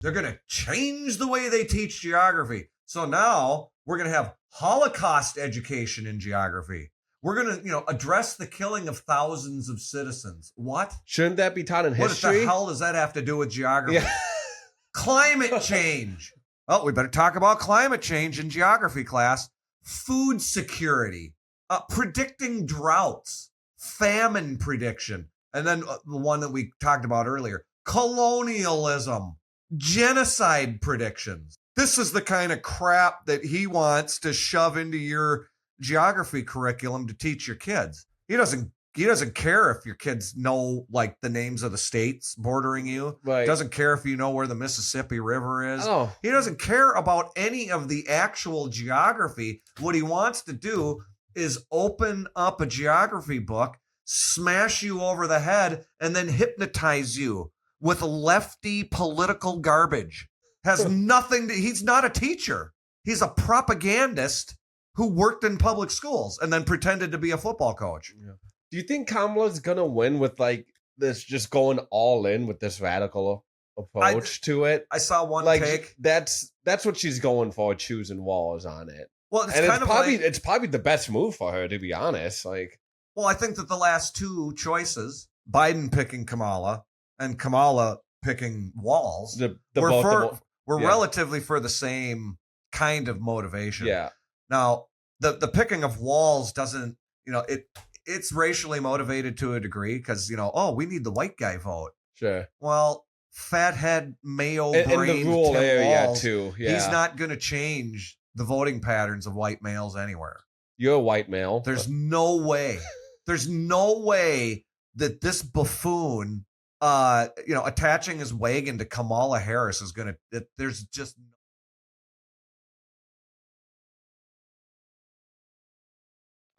They're going to change the way they teach geography. So now we're going to have Holocaust education in geography. We're going to, address the killing of thousands of citizens. What? Shouldn't that be taught in history? What the hell does that have to do with geography? Yeah. Climate change. Well, we better talk about climate change in geography class. Food security, predicting droughts, famine prediction, and then the one that we talked about earlier, colonialism, genocide predictions. This is the kind of crap that he wants to shove into your geography curriculum to teach your kids. He doesn't care if your kids know like the names of the states bordering you. Right. Doesn't care if you know where the Mississippi River is. Oh. He doesn't care about any of the actual geography. What he wants to do is open up a geography book, smash you over the head, and then hypnotize you with lefty political garbage. Has nothing to, he's not a teacher. He's a propagandist who worked in public schools and then pretended to be a football coach. Yeah. Do you think Kamala's gonna win with like this, just going all in with this radical approach to it? I saw one take. That's what she's going for, choosing Walz on it. Well, it's probably the best move for her, to be honest. Well, I think that the last two choices, Biden picking Kamala and Kamala picking Walz, were relatively for the same kind of motivation. Yeah. Now, the picking of Walz doesn't, it's racially motivated to a degree because, we need the white guy vote. Sure. Well, fathead Mayo brain in the rural Tim area Walz, too. Yeah. He's not going to change the voting patterns of white males anywhere. You're a white male. There's no way. There's no way that this buffoon, attaching his wagon to Kamala Harris is going to. There's just.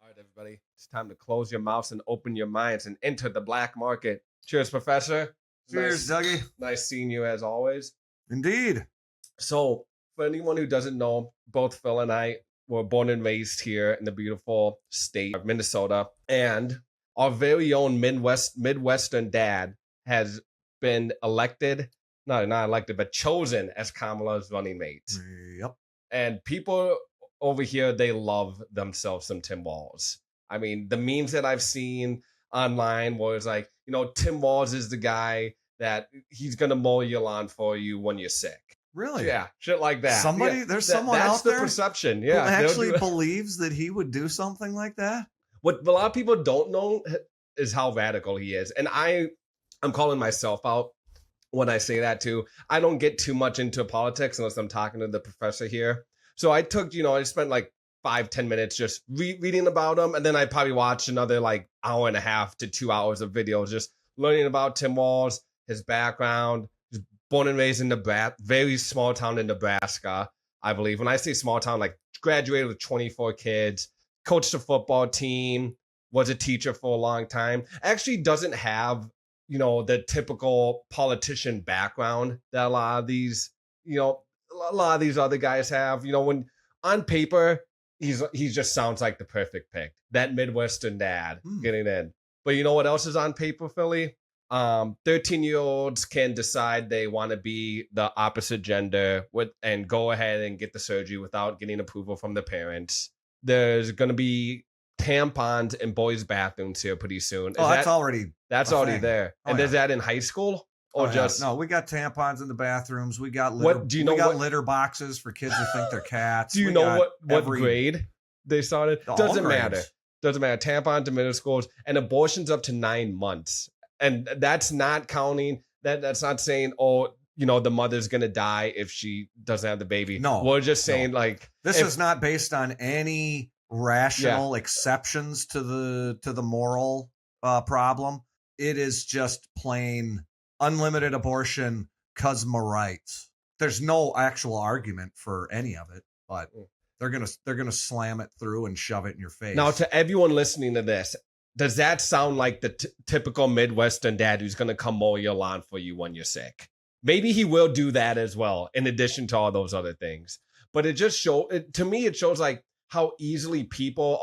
All right, everybody. It's time to close your mouths and open your minds and enter the black market. Cheers, Professor. Cheers, Dougie. Nice seeing you as always. Indeed. So, for anyone who doesn't know, both Phil and I were born and raised here in the beautiful state of Minnesota. And our very own Midwestern dad has been elected, not elected, but chosen as Kamala's running mate. Yep. And people over here, they love themselves some Tim Walz. I mean, the memes that I've seen online was like, Tim Walz is the guy that he's going to mow your lawn for you when you're sick. Really? Yeah, shit like that. There's someone out there that's the perception. Yeah, who actually believes that he would do something like that. What a lot of people don't know is how radical he is, and I'm calling myself out when I say that too. I don't get too much into politics unless I'm talking to the professor here. So I took, I spent like 5-10 minutes just reading about him, and then I probably watched another like hour and a half to 2 hours of videos just learning about Tim Walz, his background. Born and raised in Nebraska, very small town in Nebraska, I believe. When I say small town, like graduated with 24 kids, coached a football team, was a teacher for a long time. Actually doesn't have, the typical politician background that a lot of these other guys have. When on paper, he just sounds like the perfect pick. That Midwestern dad getting in. But you know what else is on paper, Philly? 13-year-olds can decide they want to be the opposite gender and go ahead and get the surgery without getting approval from the parents. There's going to be tampons in boys' bathrooms here pretty soon. That's already there. And is that in high school or just? No, we got tampons in the bathrooms. We got litter boxes for kids who think they're cats. Do you know what grade they started? Doesn't matter. Doesn't matter. Tampons in middle schools and abortions up to 9 months. And that's not counting, that's not saying, the mother's going to die if she doesn't have the baby. No. We're just saying this is not based on any rational exceptions to the moral problem. It is just plain unlimited abortion, 'cause my rights. There's no actual argument for any of it, but they're gonna slam it through and shove it in your face. Now, to everyone listening to this, does that sound like the typical Midwestern dad who's going to come mow your lawn for you when you're sick? Maybe he will do that as well, in addition to all those other things. But it just to me, it shows like how easily people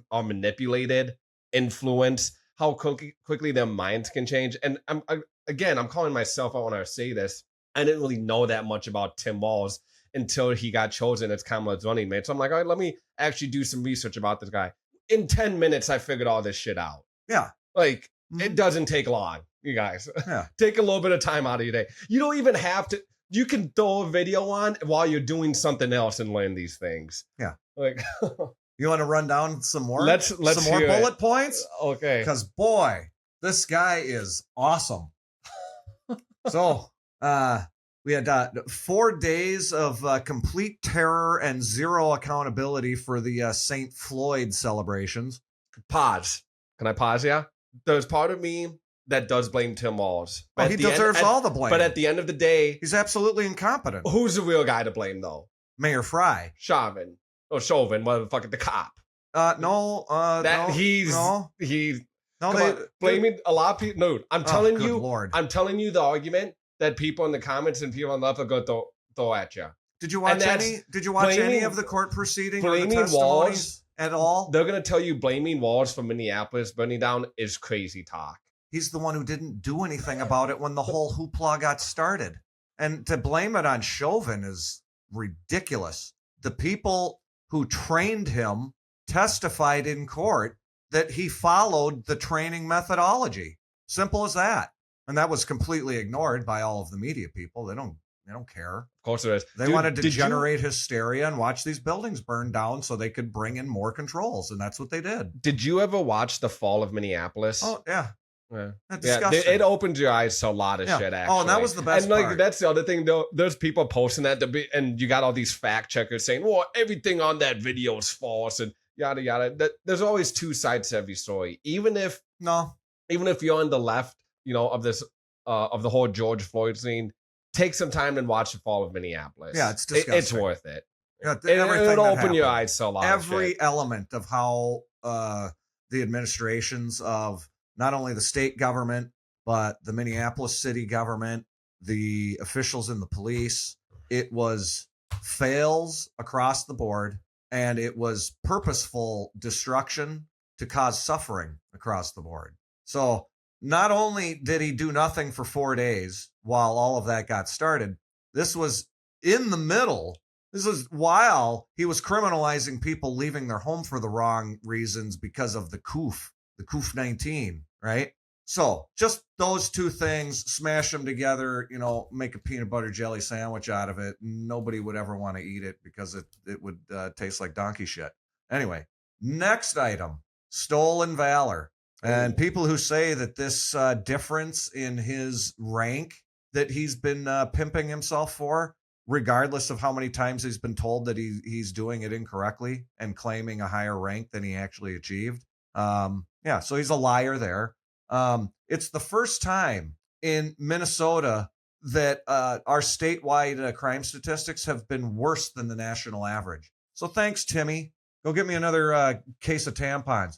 are manipulated, influenced, how quickly their minds can change. And I'm calling myself out when I say this. I didn't really know that much about Tim Walz until he got chosen as Kamala's running mate. So I'm like, all right, let me actually do some research about this guy. In 10 minutes, I figured all this shit out. Yeah. Like, it doesn't take long, you guys. Yeah. Take a little bit of time out of your day. You don't even have to. You can throw a video on while you're doing something else and learn these things. Yeah. Like, you want to run down some more? Let's some more hear bullet it. points? Okay. Because boy, this guy is awesome. So, we had 4 days of complete terror and zero accountability for the St. Floyd celebrations. Pause. Can I pause? Yeah. There's part of me that does blame Tim Walz. Oh, he deserves all the blame. But at the end of the day, he's absolutely incompetent. Who's the real guy to blame, though? Mayor Fry. Chauvin. Or Chauvin, motherfucker, the cop. No. Blaming a lot of people. No, I'm telling you. Lord. I'm telling you the argument that people in the comments and people on the left are going to throw at you. Did you watch any of the court proceeding or the testimonies Walz at all? They're going to tell you blaming Walz for Minneapolis burning down is crazy talk. He's the one who didn't do anything about it when the whole hoopla got started. And to blame it on Chauvin is ridiculous. The people who trained him testified in court that he followed the training methodology. Simple as that. And that was completely ignored by all of the media people. They don't care. Of course it is. They wanted to generate hysteria and watch these buildings burn down so they could bring in more controls. And that's what they did. Did you ever watch The Fall of Minneapolis? Oh, yeah. Yeah, it opened your eyes to a lot of shit, actually. Oh, and that was the best part. That's the other thing, though. There's people posting that, and you got all these fact checkers saying, well, everything on that video is false, and yada, yada. There's always two sides to every story. Even if you're on the left, of this, of the whole George Floyd scene, take some time and watch The Fall of Minneapolis. Yeah, it's disgusting. It's worth it. Yeah, it'll open your eyes to a lot of shit. Every element of how the administrations of not only the state government, but the Minneapolis city government, the officials in the police, it was fails across the board, and it was purposeful destruction to cause suffering across the board. So not only did he do nothing for 4 days while all of that got started, this was in the middle. This is while he was criminalizing people leaving their home for the wrong reasons because of the COOF 19, right? So just those two things, smash them together, make a peanut butter jelly sandwich out of it. Nobody would ever want to eat it because it would taste like donkey shit. Anyway, next item, stolen valor. And people who say that this difference in his rank that he's been pimping himself for, regardless of how many times he's been told that he's doing it incorrectly and claiming a higher rank than he actually achieved. So he's a liar there. It's the first time in Minnesota that our statewide crime statistics have been worse than the national average. So thanks, Timmy. Go get me another case of tampons.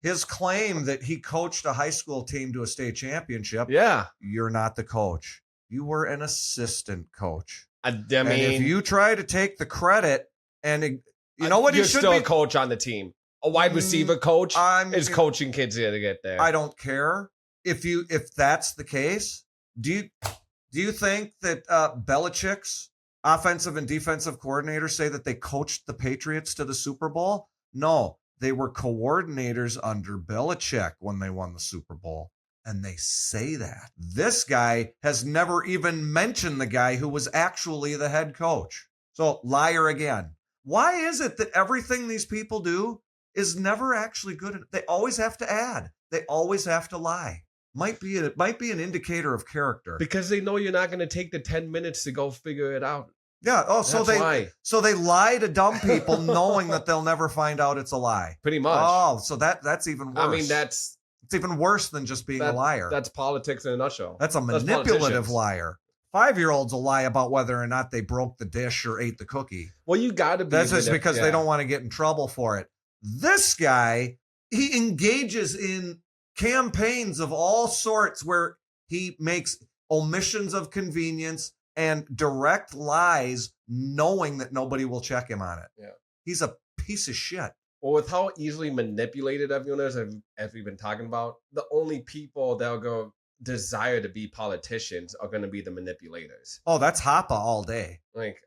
His claim that he coached a high school team to a state championship. Yeah. You're not the coach. You were an assistant coach. I mean, and if you try to take the credit and what you're still a coach on the team. A wide receiver coach is coaching kids here to get there. I don't care if that's the case. Do you think that Belichick's offensive and defensive coordinators say that they coached the Patriots to the Super Bowl? No, they were coordinators under Belichick when they won the Super Bowl. And they say that. This guy has never even mentioned the guy who was actually the head coach. So, liar again. Why is it that everything these people do is never actually good? They always have to add. They always have to lie. Might be an indicator of character. Because they know you're not going to take the 10 minutes to go figure it out. Yeah. Oh, so they lie to dumb people knowing that they'll never find out it's a lie. Pretty much. Oh, so that's even worse. I mean, it's even worse than just being a liar. That's politics in a nutshell. That's a manipulative liar. 5-year-olds will lie about whether or not they broke the dish or ate the cookie. Well, you got to be. That's just because they don't want to get in trouble for it. This guy, he engages in campaigns of all sorts where he makes omissions of convenience and direct lies knowing that nobody will check him on it. Yeah. He's a piece of shit. Well, with how easily manipulated everyone is, as we've been talking about, the only people that'll go desire to be politicians are going to be the manipulators. Oh, that's Hoppe all day. Like,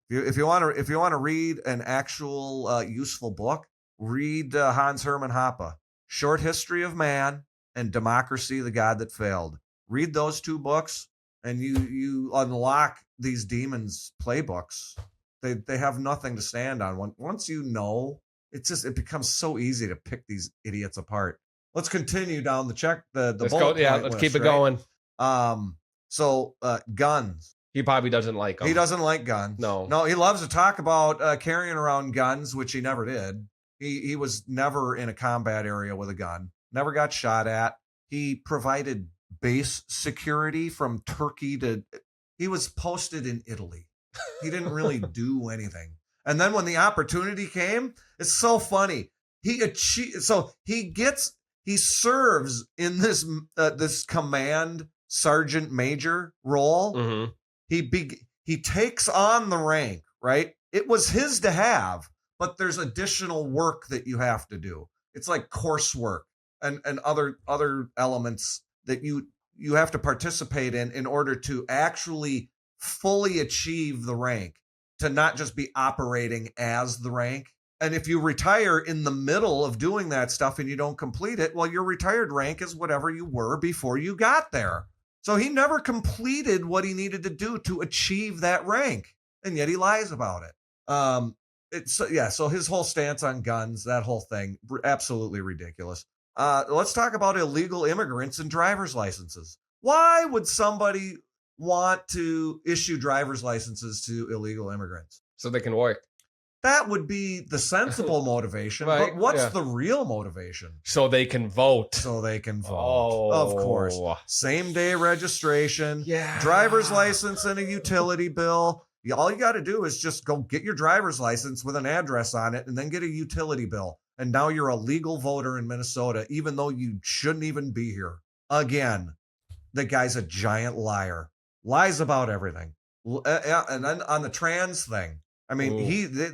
If you want to read an actual useful book, read Hans Hermann Hoppe, Short History of Man and Democracy: The God That Failed. Read those two books, and you unlock these demons' playbooks. They have nothing to stand on. Once you know, it becomes so easy to pick these idiots apart. Let's continue down the let's bullet go. Yeah, point let's list, keep it right? going. So guns. He probably doesn't like them. He doesn't like guns. No, he loves to talk about carrying around guns, which he never did. He was never in a combat area with a gun. Never got shot at. He provided base security from Turkey to. He was posted in Italy. He didn't really do anything. And then when the opportunity came, it's so funny. He serves in this command sergeant major role. Mm-hmm. He takes on the rank, right? It was his to have, but there's additional work that you have to do. It's like coursework and other elements that you have to participate in order to actually fully achieve the rank, to not just be operating as the rank. And if you retire in the middle of doing that stuff and you don't complete it, well, your retired rank is whatever you were before you got there. So he never completed what he needed to do to achieve that rank, and yet he lies about it. So his whole stance on guns, that whole thing, absolutely ridiculous. Let's talk about illegal immigrants and driver's licenses. Why would somebody want to issue driver's licenses to illegal immigrants? So they can work. That would be the sensible motivation, right, but what's the real motivation? So they can vote. So they can vote. Oh. Of course. Same day registration, Yeah. driver's license and a utility bill. All you got to do is just go get your driver's license with an address on it and then get a utility bill. And now you're a legal voter in Minnesota, even though you shouldn't even be here. Again, the guy's a giant liar. Lies about everything. And then on the trans thing, I mean,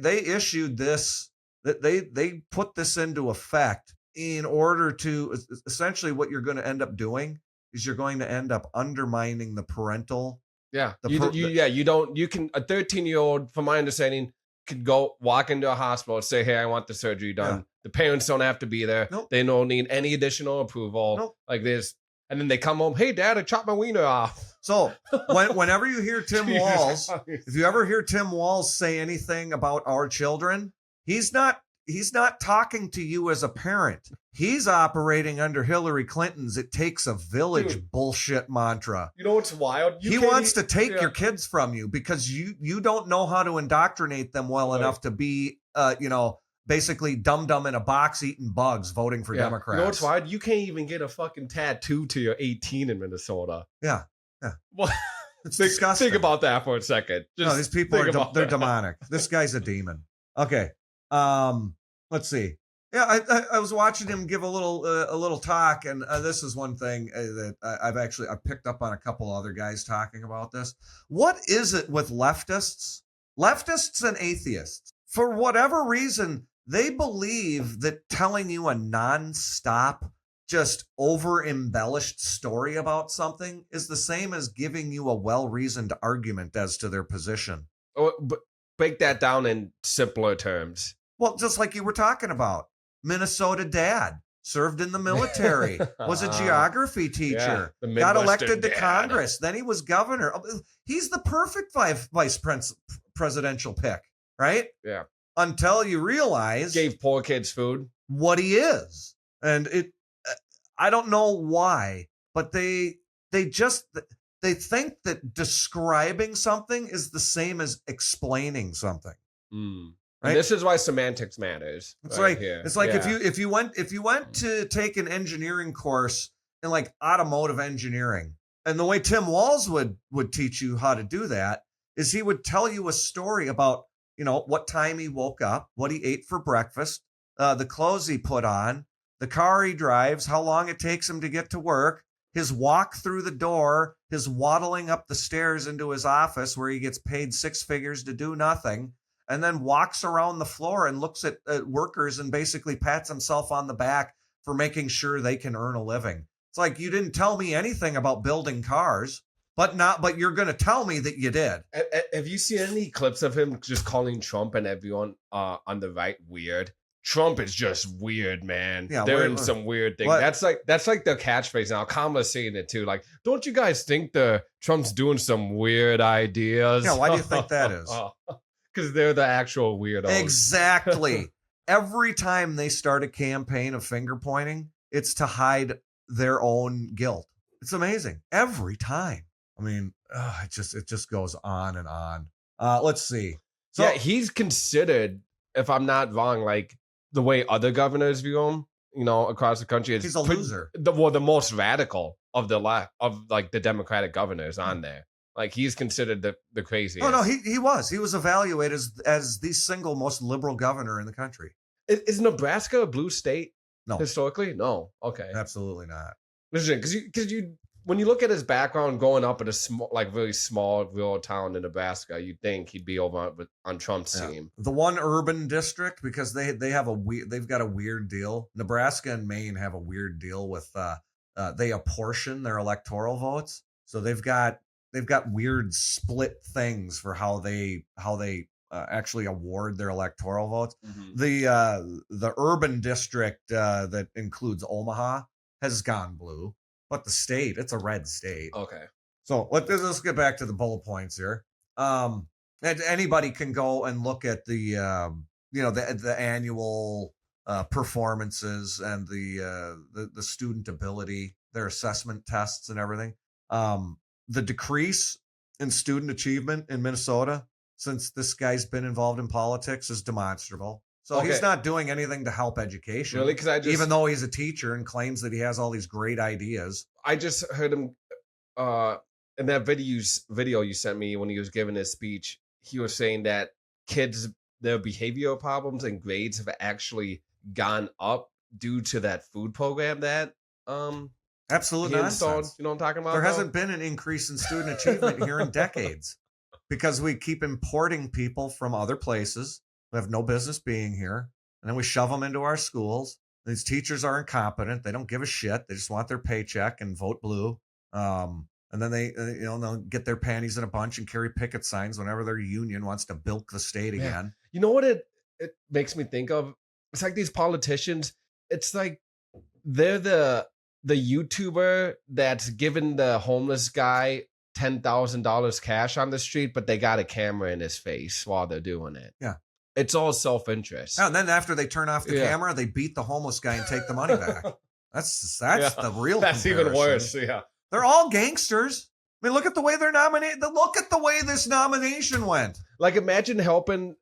they issued this, that they put this into effect in order to, essentially what you're going to end up doing is you're going to end up undermining the parental. Yeah. You can, a 13-year-old, from my understanding, could go walk into a hospital and say, hey, I want the surgery done. Yeah. The parents don't have to be there. Nope. They don't need any additional approval. Nope. Like this. And then they come home, hey, Dad, I chopped my wiener off. So whenever you hear Tim Walz, if you ever hear Tim Walz say anything about our children, he's not talking to you as a parent. He's operating under Hillary Clinton's "it takes a village" bullshit mantra. You know what's wild? He wants to take your kids from you because you don't know how to indoctrinate them well enough to be, basically dumb in a box eating bugs voting for Democrats. You know what's wild? You can't even get a fucking tattoo till you're 18 in Minnesota. Yeah. Well, it's disgusting. Think about that for a second. No, these people they're demonic. This guy's a demon. Okay. Let's see. Yeah, I was watching him give a little talk, and this is one thing that I've picked up on a couple other guys talking about this. What is it with leftists and atheists? For whatever reason, they believe that telling you a nonstop, just over-embellished story about something is the same as giving you a well-reasoned argument as to their position. But break that down in simpler terms. Well, just like you were talking about. Minnesota dad, served in the military, was a geography teacher, got elected to Congress, then he was governor. He's the perfect vice presidential pick, right? Yeah. Until you realize... Gave poor kids food. What he is. And I don't know why, but they think that describing something is the same as explaining something. Right? And this is why semantics matters. It's right here. It's like if you went to take an engineering course in like automotive engineering, and the way Tim Walz would teach you how to do that is he would tell you a story about, what time he woke up, what he ate for breakfast, the clothes he put on, the car he drives, how long it takes him to get to work, his walk through the door, his waddling up the stairs into his office where he gets paid six figures to do nothing, and then walks around the floor and looks at workers and basically pats himself on the back for making sure they can earn a living. It's like you didn't tell me anything about building cars, but you're going to tell me that you did. Have you seen any clips of him just calling Trump and everyone on the right weird? Trump is just weird, man. Yeah, they're in some weird thing. what? That's like the catchphrase now. Kamala's saying it too. Like, don't you guys think the Trump's doing some weird ideas? Yeah, why do you think that is? Because they're the actual weirdos. Exactly. Every time they start a campaign of finger pointing, it's to hide their own guilt. It's amazing. Every time. I mean, it just goes on and on. Let's see. So yeah, he's considered, if I'm not wrong, like the way other governors view him, you know, across the country, he's a loser. The most radical of the the Democratic governors on there. Like, he's considered the craziest. Oh no, he was evaluated as the single most liberal governor in the country. Is Nebraska a blue state? No, historically, no. Okay, absolutely not. Because you when you look at his background growing up in a small, like really small rural town in Nebraska, you'd think he'd be over on Trump's team. The one urban district, because they've got a weird deal. Nebraska and Maine have a weird deal with they apportion their electoral votes, so they've got weird split things for how they actually award their electoral votes. Mm-hmm. The urban district that includes Omaha has gone blue. But the state, it's a red state. Okay. So let's get back to the bullet points here. And anybody can go and look at the the annual performances and the student ability, their assessment tests and everything. The decrease in student achievement in Minnesota since this guy's been involved in politics is demonstrable. So he's not doing anything to help education. Really? Because even though he's a teacher and claims that he has all these great ideas. I just heard him in that video you sent me when he was giving his speech. He was saying that kids, their behavioral problems and grades have actually gone up due to that food program that absolute nonsense. You know what I'm talking about? There hasn't been an increase in student achievement here in decades because we keep importing people from other places who have no business being here, and then we shove them into our schools. These teachers are incompetent. They don't give a shit. They just want their paycheck and vote blue. And then they'll get their panties in a bunch and carry picket signs whenever their union wants to bilk the state again. You know what it makes me think of? It's like these politicians. It's like they're the YouTuber that's giving the homeless guy $10,000 cash on the street, but they got a camera in his face while they're doing it. Yeah. It's all self-interest. Oh, and then after they turn off the camera, they beat the homeless guy and take the money back. That's the real That's comparison. even worse, yeah. They're all gangsters. I mean, look at the way they're nominated. Look at the way this nomination went. Like, imagine helping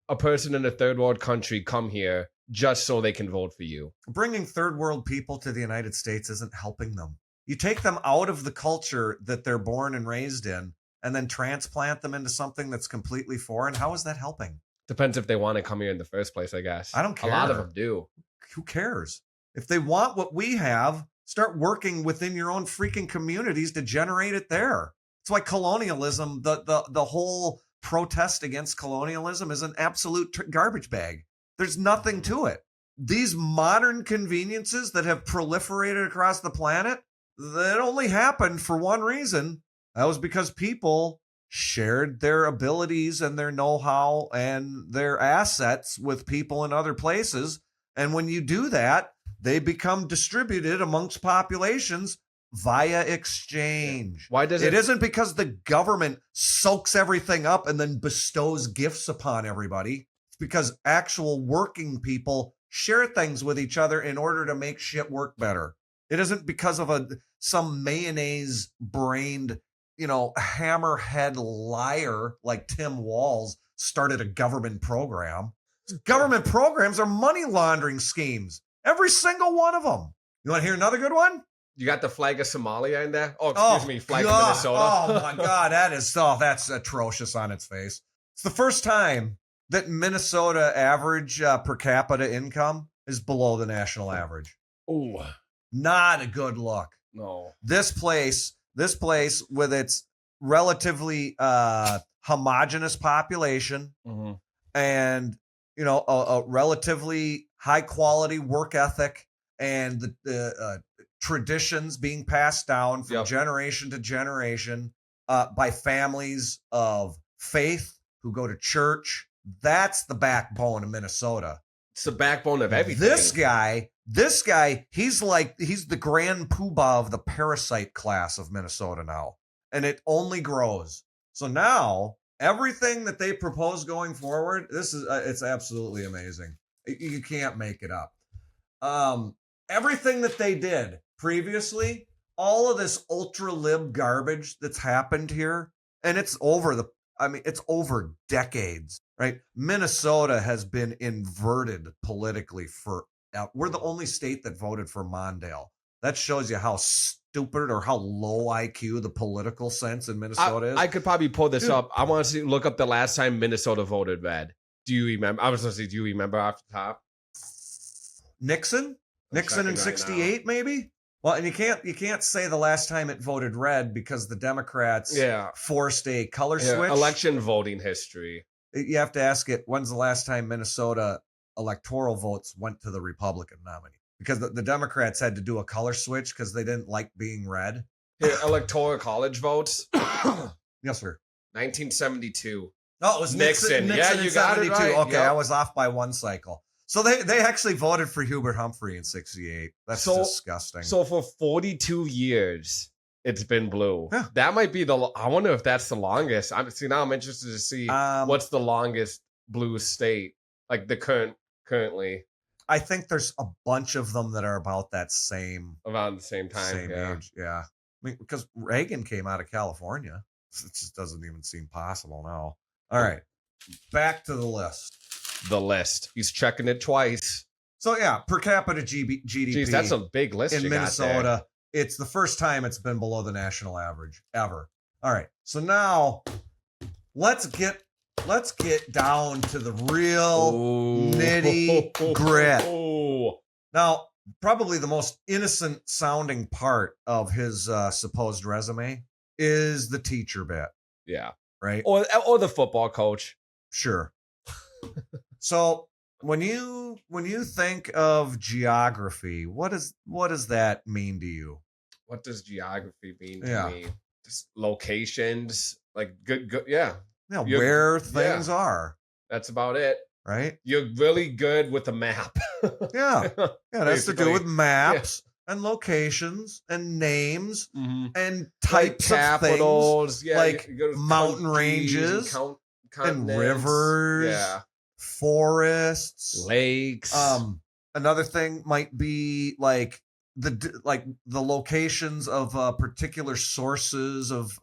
a person in a third world country come here just so they can vote for you. Bringing third world people to the United States isn't helping them. You take them out of the culture that they're born and raised in and then transplant them into something that's completely foreign. How is that helping? Depends if they want to come here in the first place, I guess. I don't care. A lot of them do. Who cares? If they want what we have, start working within your own freaking communities to generate it there. It's why colonialism, the whole protest against colonialism is an absolute garbage bag. There's nothing to it. These modern conveniences that have proliferated across the planet, that only happened for one reason. That was because people shared their abilities and their know-how and their assets with people in other places. And when you do that, they become distributed amongst populations via exchange. Why does it isn't because the government soaks everything up and then bestows gifts upon everybody. It's because actual working people share things with each other in order to make shit work better. It isn't because of some mayonnaise-brained, hammerhead liar like Tim Walz started a government program. Government programs are money laundering schemes. Every single one of them. You want to hear another good one? You got the flag of Somalia in there? Oh, excuse me, flag of Minnesota. Oh my God, that's atrocious on its face. It's the first time that Minnesota average per capita income is below the national average. Ooh. Not a good look. No. This place with its relatively homogenous population and a relatively high quality work ethic and the traditions being passed down from generation to generation by families of faith who go to church. That's the backbone of Minnesota. It's the backbone of everything. This guy, he's the grand poobah of the parasite class of Minnesota now. And it only grows. So now everything that they propose going forward, it's absolutely amazing. You can't make it up. Everything that they did previously, all of this ultra lib garbage that's happened here, and it's over decades, right? Minnesota has been inverted politically we're the only state that voted for Mondale. That shows you how stupid or how low IQ the political sense in Minnesota is. I could probably pull this up. I want to look up the last time Minnesota voted red. Do you remember? I was going to say, do you remember off the top? Nixon in 68, maybe? Well, and you can't say the last time it voted red because the Democrats forced a color switch. Election voting history. You have to ask it, when's the last time Minnesota electoral votes went to the Republican nominee? Because the Democrats had to do a color switch because they didn't like being red. Electoral college votes? Yes, sir. 1972. Oh, it was Nixon. Yeah, you got it right. Okay, I was off by one cycle. So they actually voted for Hubert Humphrey in 68. That's disgusting. So for 42 years, it's been blue. Yeah. That might be I wonder if that's the longest. Now I'm interested to see what's the longest blue state, like the currently. I think there's a bunch of them that are about that around the same time, age. Yeah. I mean, because Reagan came out of California. It just doesn't even seem possible now. All right. Back to the list. He's checking it twice. So yeah, per capita GDP. Jeez, that's a big list in Minnesota. It's the first time it's been below the national average ever. All right. So now let's get down to the real nitty grit. Now, probably the most innocent sounding part of his supposed resume is the teacher bit. Yeah. Right. Or the football coach. Sure. So when you think of geography, what does that mean to you? What does geography mean to me? Just locations, like good, yeah. Yeah, where things are. That's about it. Right? You're really good with a map. Yeah. Yeah, that has to do with maps and locations and names and types like capitals, of things. Like mountain ranges and rivers, forests, lakes. Another thing might be like the locations of particular sources of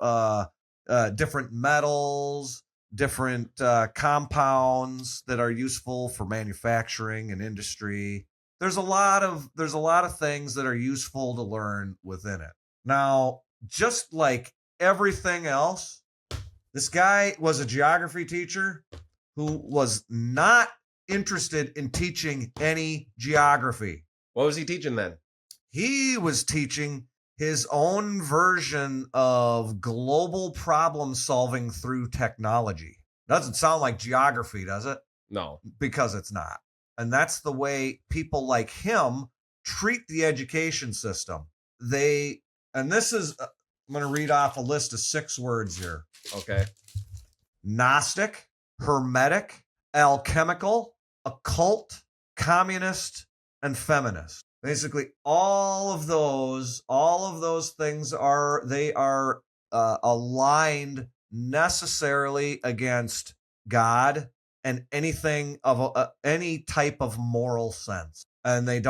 different metals, different compounds that are useful for manufacturing and industry. There's a lot of things that are useful to learn within it. Now, just like everything else, this guy was a geography teacher who was not interested in teaching any geography. What was he teaching then? He was teaching his own version of global problem solving through technology. Doesn't sound like geography, does it? No. Because it's not. And that's the way people like him treat the education system. I'm going to read off a list of 6 words here. Okay. Gnostic, hermetic, alchemical, occult, communist, and feminist. Basically, all of those things are aligned necessarily against God and anything of any type of moral sense, and they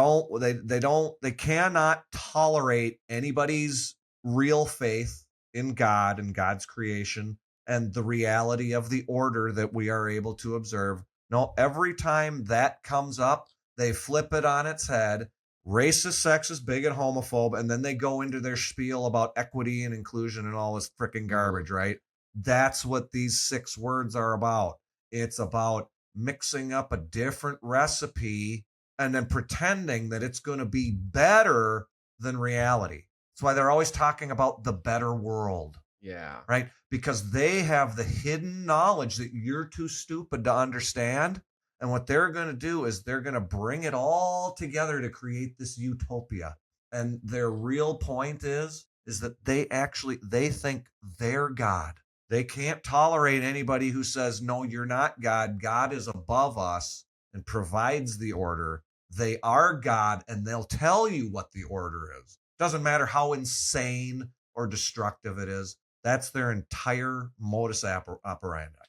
cannot tolerate anybody's real faith in God and God's creation and the reality of the order that we are able to observe. No, every time that comes up, they flip it on its head. Racist, sexist, bigot, homophobe, and then they go into their spiel about equity and inclusion and all this freaking garbage, right? That's what these 6 words are about. It's about mixing up a different recipe and then pretending that it's going to be better than reality. That's why they're always talking about the better world. Yeah. Right? Because they have the hidden knowledge that you're too stupid to understand. And what they're going to do is they're going to bring it all together to create this utopia. And their real point is that they think they're God. They can't tolerate anybody who says, no, you're not God. God is above us and provides the order. They are God, and they'll tell you what the order is. Doesn't matter how insane or destructive it is. That's their entire modus operandi.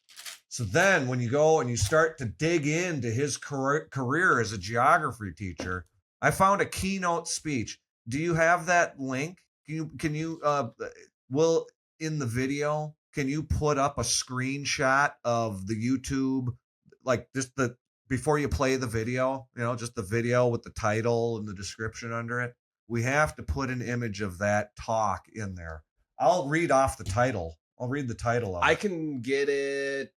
So then when you go and you start to dig into his career as a geography teacher, I found a keynote speech. Do you have that link? Can you will in the video, can you put up a screenshot of the YouTube, like just before you play the video, just the video with the title and the description under it? We have to put an image of that talk in there. I'll read off the title. I'll read the title of it. I can get it.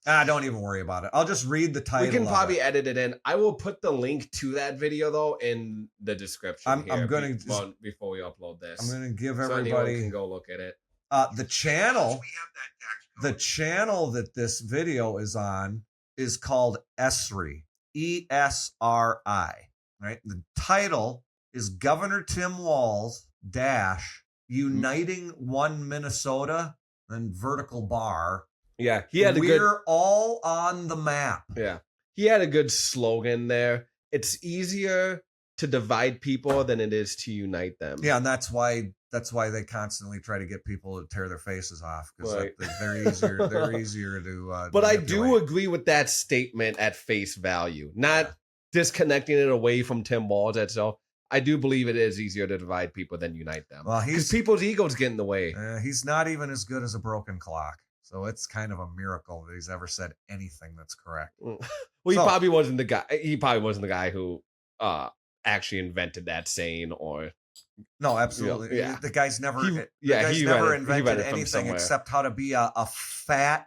Don't even worry about it. I'll just read the title. We can probably edit it in. I will put the link to that video though in the description. I'm going to before we upload this. I'm going to give everybody so anyone can go look at it. The channel that this video is on is called ESRI, ESRI. Right. The title is Governor Tim Walz Uniting One Minnesota and vertical bar. Yeah, he had We're all on the map. Yeah, he had a good slogan there. It's easier to divide people than it is to unite them. Yeah, and that's why they constantly try to get people to tear their faces off, because Right. they're easier. They're easier to. But I manipulate. do agree with that statement at face value, not disconnecting it away from Tim Walz itself. I do believe it is easier to divide people than unite them. Well, because people's egos get in the way. He's not even as good as a broken clock. So it's kind of a miracle that he's ever said anything that's correct. Well, he probably wasn't the guy. He probably wasn't the guy who actually invented that saying, or no, absolutely. Yeah. The guy's never. He never read invented it anything except how to be a fat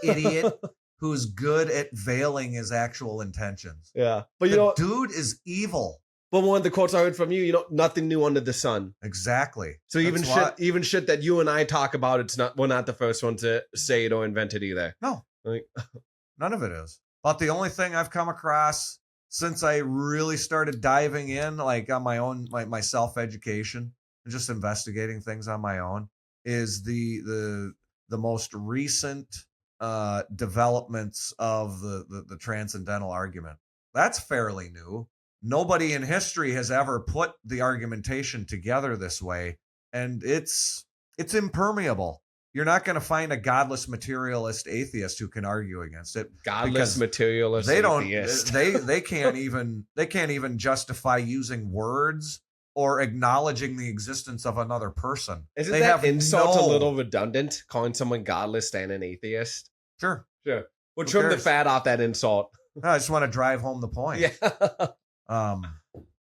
idiot who's good at veiling his actual intentions. Yeah, but the dude is evil. But one of the quotes I heard from you, nothing new under the sun. Exactly. So even shit that you and I talk about, we're not the first one to say it or invent it either. No, none of it is. But the only thing I've come across since I really started diving in, like on my own, my self-education and just investigating things on my own, is the most recent developments of the transcendental argument. That's fairly new. Nobody in history has ever put the argumentation together this way, and it's impermeable. You're not going to find a godless materialist atheist who can argue against it. Godless materialist atheist. They can't even justify using words or acknowledging the existence of another person. Isn't that insult a little redundant, calling someone godless and an atheist? Sure. We'll trim the fat off that insult. No, I just want to drive home the point. Yeah.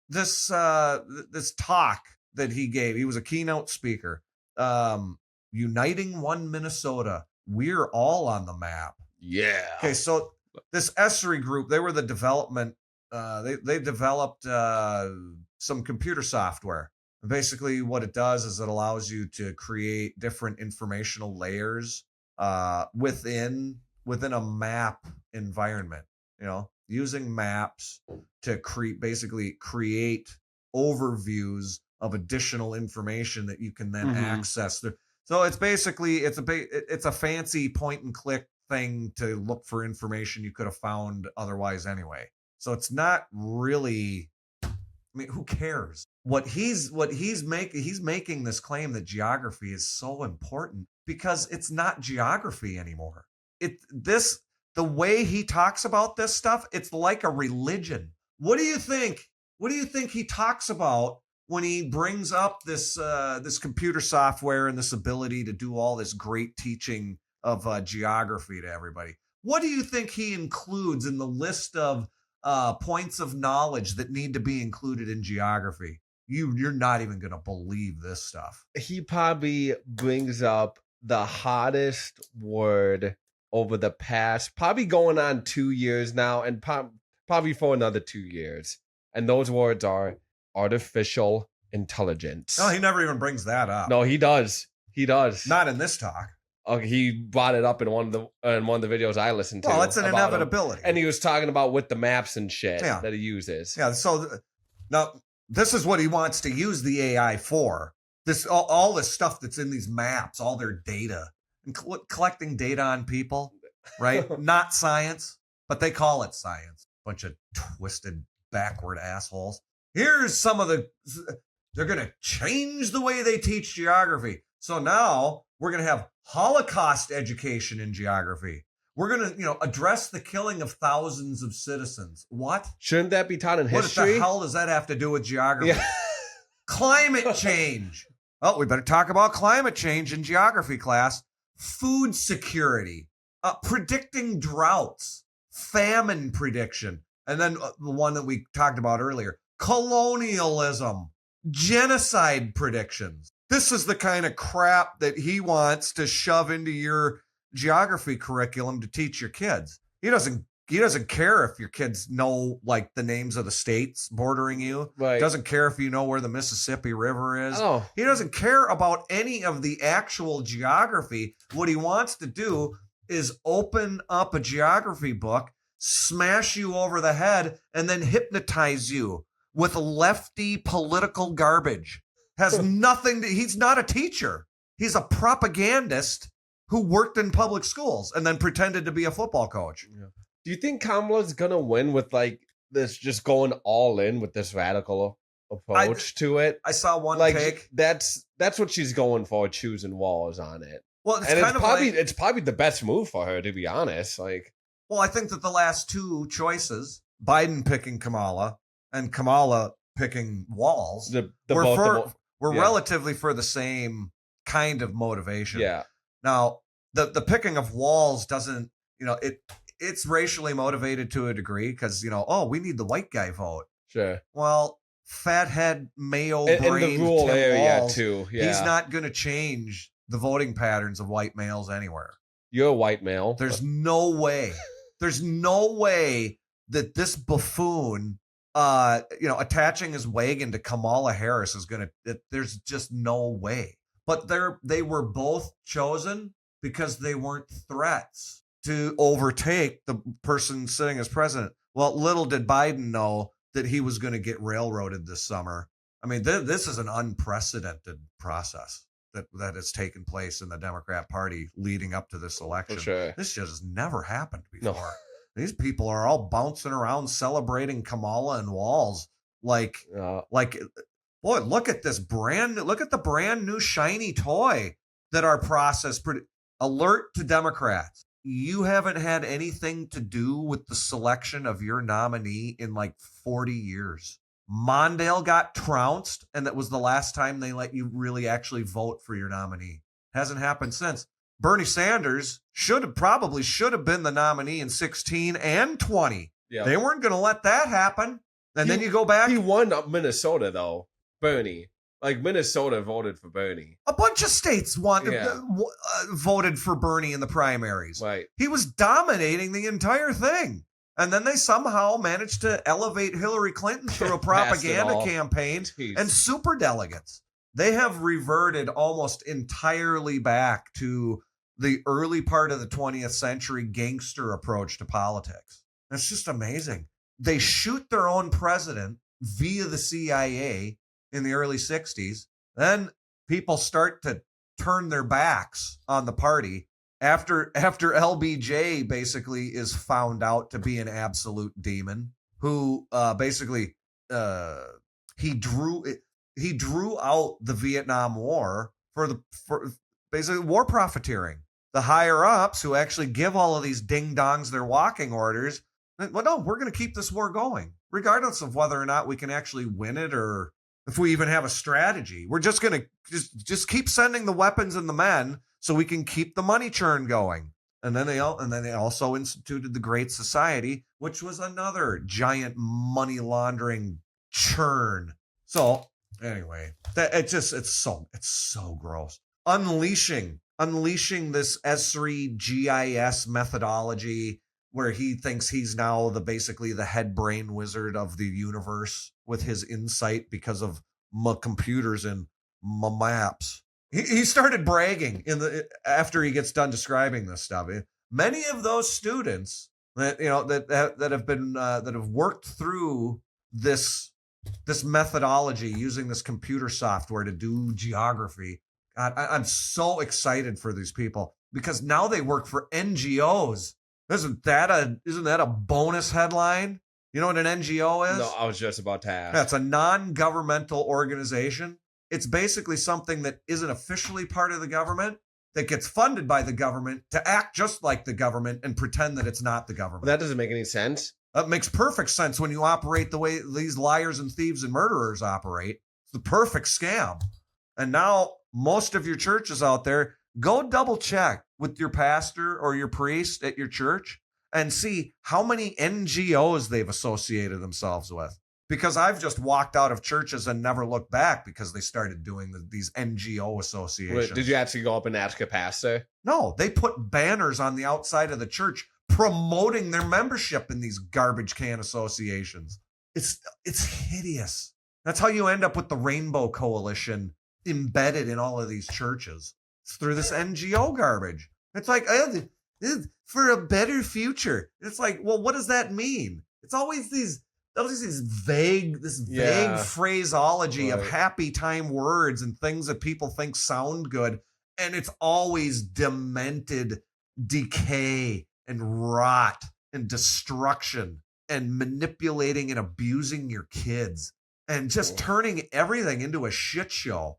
This talk that he gave, he was a keynote speaker. Uniting One Minnesota. We're all on the map. Yeah. Okay, so this ESRI group, they were the development. They developed some computer software. And basically, what it does is it allows you to create different informational layers within a map environment. Using maps to create overviews of additional information that you can then access. So it's basically it's a fancy point and click thing to look for information you could have found otherwise anyway. So it's not really. I mean, who cares? He's making this claim that geography is so important because it's not geography anymore. The way he talks about this stuff, it's like a religion. What do you think? What do you think he talks about when he brings up this computer software and this ability to do all this great teaching of geography to everybody? What do you think he includes in the list of points of knowledge that need to be included in geography? You're not even going to believe this stuff. He probably brings up the hottest word over the past, probably going on 2 years now, and probably for another 2 years. And those words are artificial intelligence. No, he never even brings that up. No, he does. He does. Not in this talk. He brought it up in one of the videos I listened to. Well, it's an inevitability. And he was talking about with the maps and shit that he uses. Yeah. So now This is what he wants to use the AI for. This all this stuff that's in these maps, all their data, and collecting data on people, right? Not science, but they call it science. Bunch of twisted, backward assholes. Here's some of they're going to change the way they teach geography. So now we're going to have Holocaust education in geography. We're going to, address the killing of thousands of citizens. What? Shouldn't that be taught in What history? the hell does that have to do with geography? Yeah. Climate change. Oh, we better talk about climate change in geography class. Food security, predicting droughts, famine prediction, and then the one that we talked about earlier, colonialism, genocide predictions. This is the kind of crap that he wants to shove into your geography curriculum to teach your kids. He doesn't care if your kids know like the names of the states bordering you. Right. Doesn't care if you know where the Mississippi River is. Oh. He doesn't care about any of the actual geography. What he wants to do is open up a geography book, smash you over the head, and then hypnotize you with lefty political garbage. Has nothing to, he's not a teacher. He's a propagandist who worked in public schools and then pretended to be a football coach. Yeah. Do you think Kamala's gonna win with like this, just going all in with this radical approach to it? I saw one like take. that's what she's going for, choosing Walz on it. Well, it's probably the best move for her, to be honest. Like, well, I think that the last two choices, Biden picking Kamala and Kamala picking Walz, were relatively for the same kind of motivation. Yeah. Now, the picking of Walz doesn't, it's racially motivated to a degree because, we need the white guy vote. Sure. Well, fathead, mayo brain, in the rural Tim area Walz, too. Yeah. He's not going to change the voting patterns of white males anywhere. You're a white male. There's no way. There's no way that this buffoon, attaching his wagon to Kamala Harris is going to, there's just no way. But they were both chosen because they weren't threats to overtake the person sitting as president. Well, little did Biden know that he was going to get railroaded this summer. I mean, this is an unprecedented process that has taken place in the Democrat Party leading up to this election. For sure. This just has never happened before. No. These people are all bouncing around celebrating Kamala and Walz like, boy, look at the brand new shiny toy that our process alert to Democrats. You haven't had anything to do with the selection of your nominee in like 40 years. Mondale got trounced, and that was the last time they let you really actually vote for your nominee. Hasn't happened since. Bernie Sanders should have been the nominee in 16 and 20. Yeah. They weren't going to let that happen. And then you go back. He won Minnesota, though. Bernie. Like, Minnesota voted for Bernie. A bunch of states voted for Bernie in the primaries. Right. He was dominating the entire thing. And then they somehow managed to elevate Hillary Clinton through a propaganda campaign and superdelegates. They have reverted almost entirely back to the early part of the 20th century gangster approach to politics. It's just amazing. They shoot their own president via the CIA in the early 60s. Then people start to turn their backs on the party after LBJ basically is found out to be an absolute demon who he drew out the Vietnam War for basically war profiteering. The higher ups who actually give all of these ding dongs their walking orders. Well, no, we're going to keep this war going, regardless of whether or not we can actually win it or if we even have a strategy. We're just going to just keep sending the weapons and the men so we can keep the money churn going. And then they also instituted the Great Society, which was another giant money laundering churn. So anyway, it's so gross. Unleashing this Esri GIS methodology where he thinks he's now basically the head brain wizard of the universe with his insight because of my computers and my maps. He started bragging after he gets done describing this stuff. Many of those students that have worked through this this methodology using this computer software to do geography. God, I'm so excited for these people because now they work for NGOs. Isn't that a bonus headline? You know what an NGO is? No, I was just about to ask. Yeah, it's a non-governmental organization. It's basically something that isn't officially part of the government, that gets funded by the government to act just like the government and pretend that it's not the government. That doesn't make any sense. That makes perfect sense when you operate the way these liars and thieves and murderers operate. It's the perfect scam. And now most of your churches out there, go double check with your pastor or your priest at your church and see how many NGOs they've associated themselves with. Because I've just walked out of churches and never looked back because they started doing these NGO associations. Wait, did you actually go up and ask a pastor? No, they put banners on the outside of the church promoting their membership in these garbage can associations. It's hideous. That's how you end up with the Rainbow Coalition embedded in all of these churches. It's through this NGO garbage. It's like, for a better future. It's like, well, what does that mean? It's always these vague phraseology of happy time words and things that people think sound good. And it's always demented decay and rot and destruction and manipulating and abusing your kids and just turning everything into a shit show.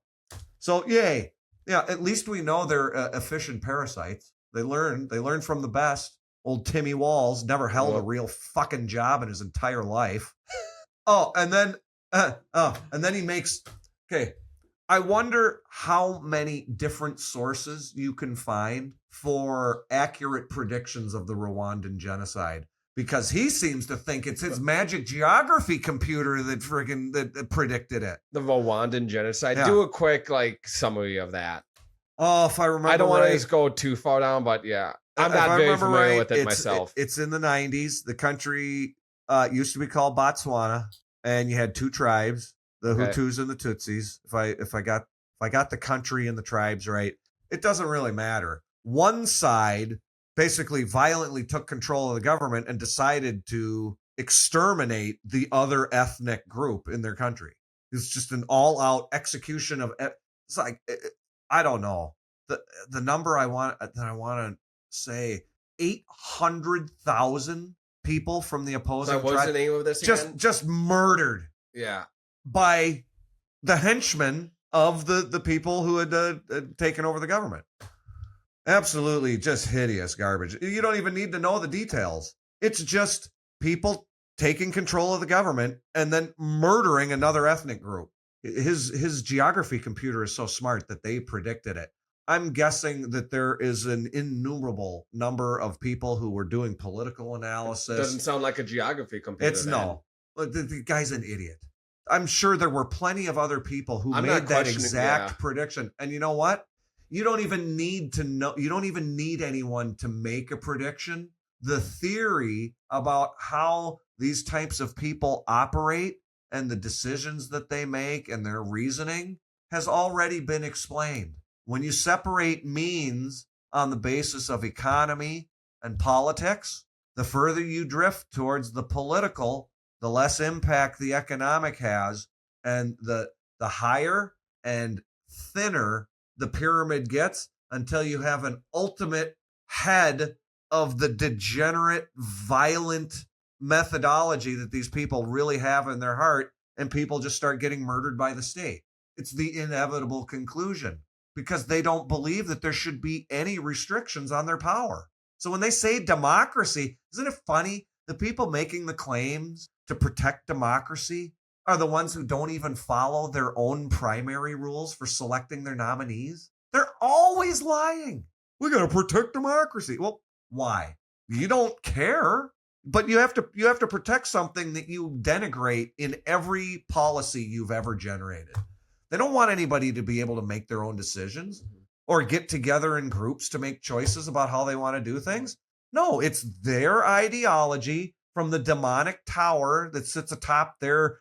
So yay. Yeah, at least we know they're efficient parasites. They learn from the best. Old Timmy Walz never held a real fucking job in his entire life. And then he makes, okay, I wonder how many different sources you can find for accurate predictions of the Rwandan genocide, because he seems to think it's his magic geography computer that predicted it. The Rwandan genocide. Yeah. Do a quick summary of that. Oh, if I remember I don't want right, to just go too far down, but yeah. I'm if not I very remember familiar right, with it myself. It's in the 90s. The country used to be called Botswana, and you had two tribes, the Hutus and the Tutsis. If I got the country and the tribes right, it doesn't really matter. One side basically violently took control of the government and decided to exterminate the other ethnic group in their country. It's just an all-out execution of. It's like, I don't know the number I want to say. 800,000 people from the opposing tribe. What's the name of this again? Just murdered. Yeah. By the henchmen of the people who had taken over the government. Absolutely just hideous garbage. You don't even need to know the details. It's just people taking control of the government and then murdering another ethnic group. His geography computer is so smart that they predicted it. I'm guessing that there is an innumerable number of people who were doing political analysis. Doesn't sound like a geography computer. No. The guy's an idiot. I'm sure there were plenty of other people who made that exact prediction. And you know what? You don't even need to know. You don't even need anyone to make a prediction. The theory about how these types of people operate and the decisions that they make and their reasoning has already been explained. When you separate means on the basis of economy and politics, the further you drift towards the political, the less impact the economic has, and the higher and thinner the pyramid gets until you have an ultimate head of the degenerate, violent methodology that these people really have in their heart, and people just start getting murdered by the state. It's the inevitable conclusion because they don't believe that there should be any restrictions on their power. So when they say democracy, isn't it funny? The people making the claims to protect democracy are the ones who don't even follow their own primary rules for selecting their nominees. They're always lying. We got to protect democracy. Well, why? You don't care, but you have to protect something that you denigrate in every policy you've ever generated. They don't want anybody to be able to make their own decisions or get together in groups to make choices about how they want to do things. No, it's their ideology from the demonic tower that sits atop their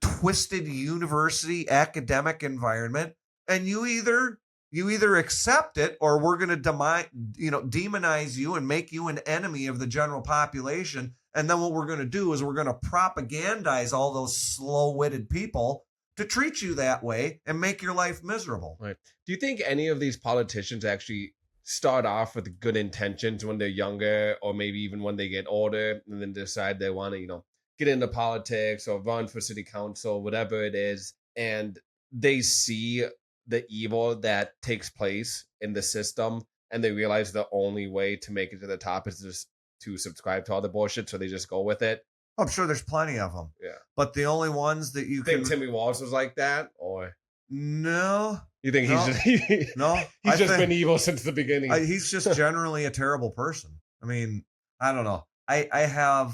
twisted university academic environment, and you either accept it or we're going to demonize you and make you an enemy of the general population And then what we're going to do is we're going to propagandize all those slow-witted people to treat you that way and make your life miserable. Right. Do you think any of these politicians actually start off with good intentions when they're younger, or maybe even when they get older, and then decide they want to, get into politics or run for city council, whatever it is, and they see the evil that takes place in the system, and they realize the only way to make it to the top is just to subscribe to all the bullshit, so they just go with it? I'm sure there's plenty of them. Yeah. But the only ones that you Think can... Tim Walz was like that, or No. you think No. he's just been evil since the beginning? He's just generally a terrible person. I mean, I don't know. I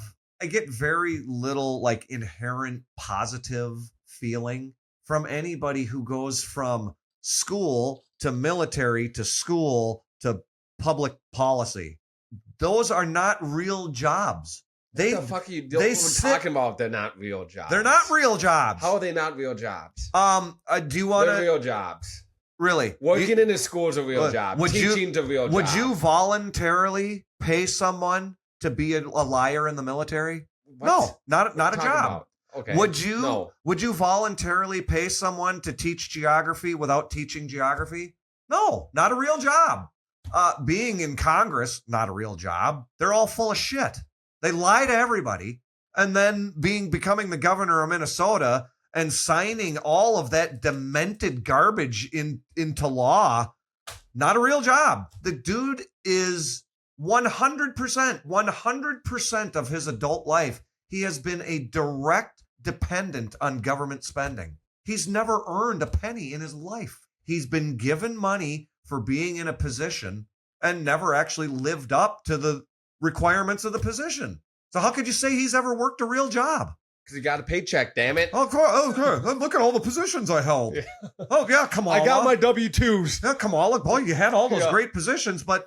get very little like inherent positive feeling from anybody who goes from school to military to school to public policy. Those are not real jobs. What the fuck are you doing? Talking about they're not real jobs. They're not real jobs. How are they not real jobs? Do you want to... They're real jobs. Really? Working in a school is a real job. Teaching's a real job. Would you voluntarily pay someone to be a liar in the military? What? No, not a job. About? Okay. Would you voluntarily pay someone to teach geography without teaching geography? No, not a real job. Being in Congress, not a real job. They're all full of shit. They lie to everybody, and then becoming the governor of Minnesota and signing all of that demented garbage into law, not a real job. The dude is 100% of his adult life, he has been a direct dependent on government spending. He's never earned a penny in his life. He's been given money for being in a position and never actually lived up to the requirements of the position. So how could you say he's ever worked a real job? Because he got a paycheck, damn it. Okay. Look at all the positions I held. Yeah. Oh, yeah, Kamala. I got my W-2s. Yeah, Kamala, boy, you had all those great positions, but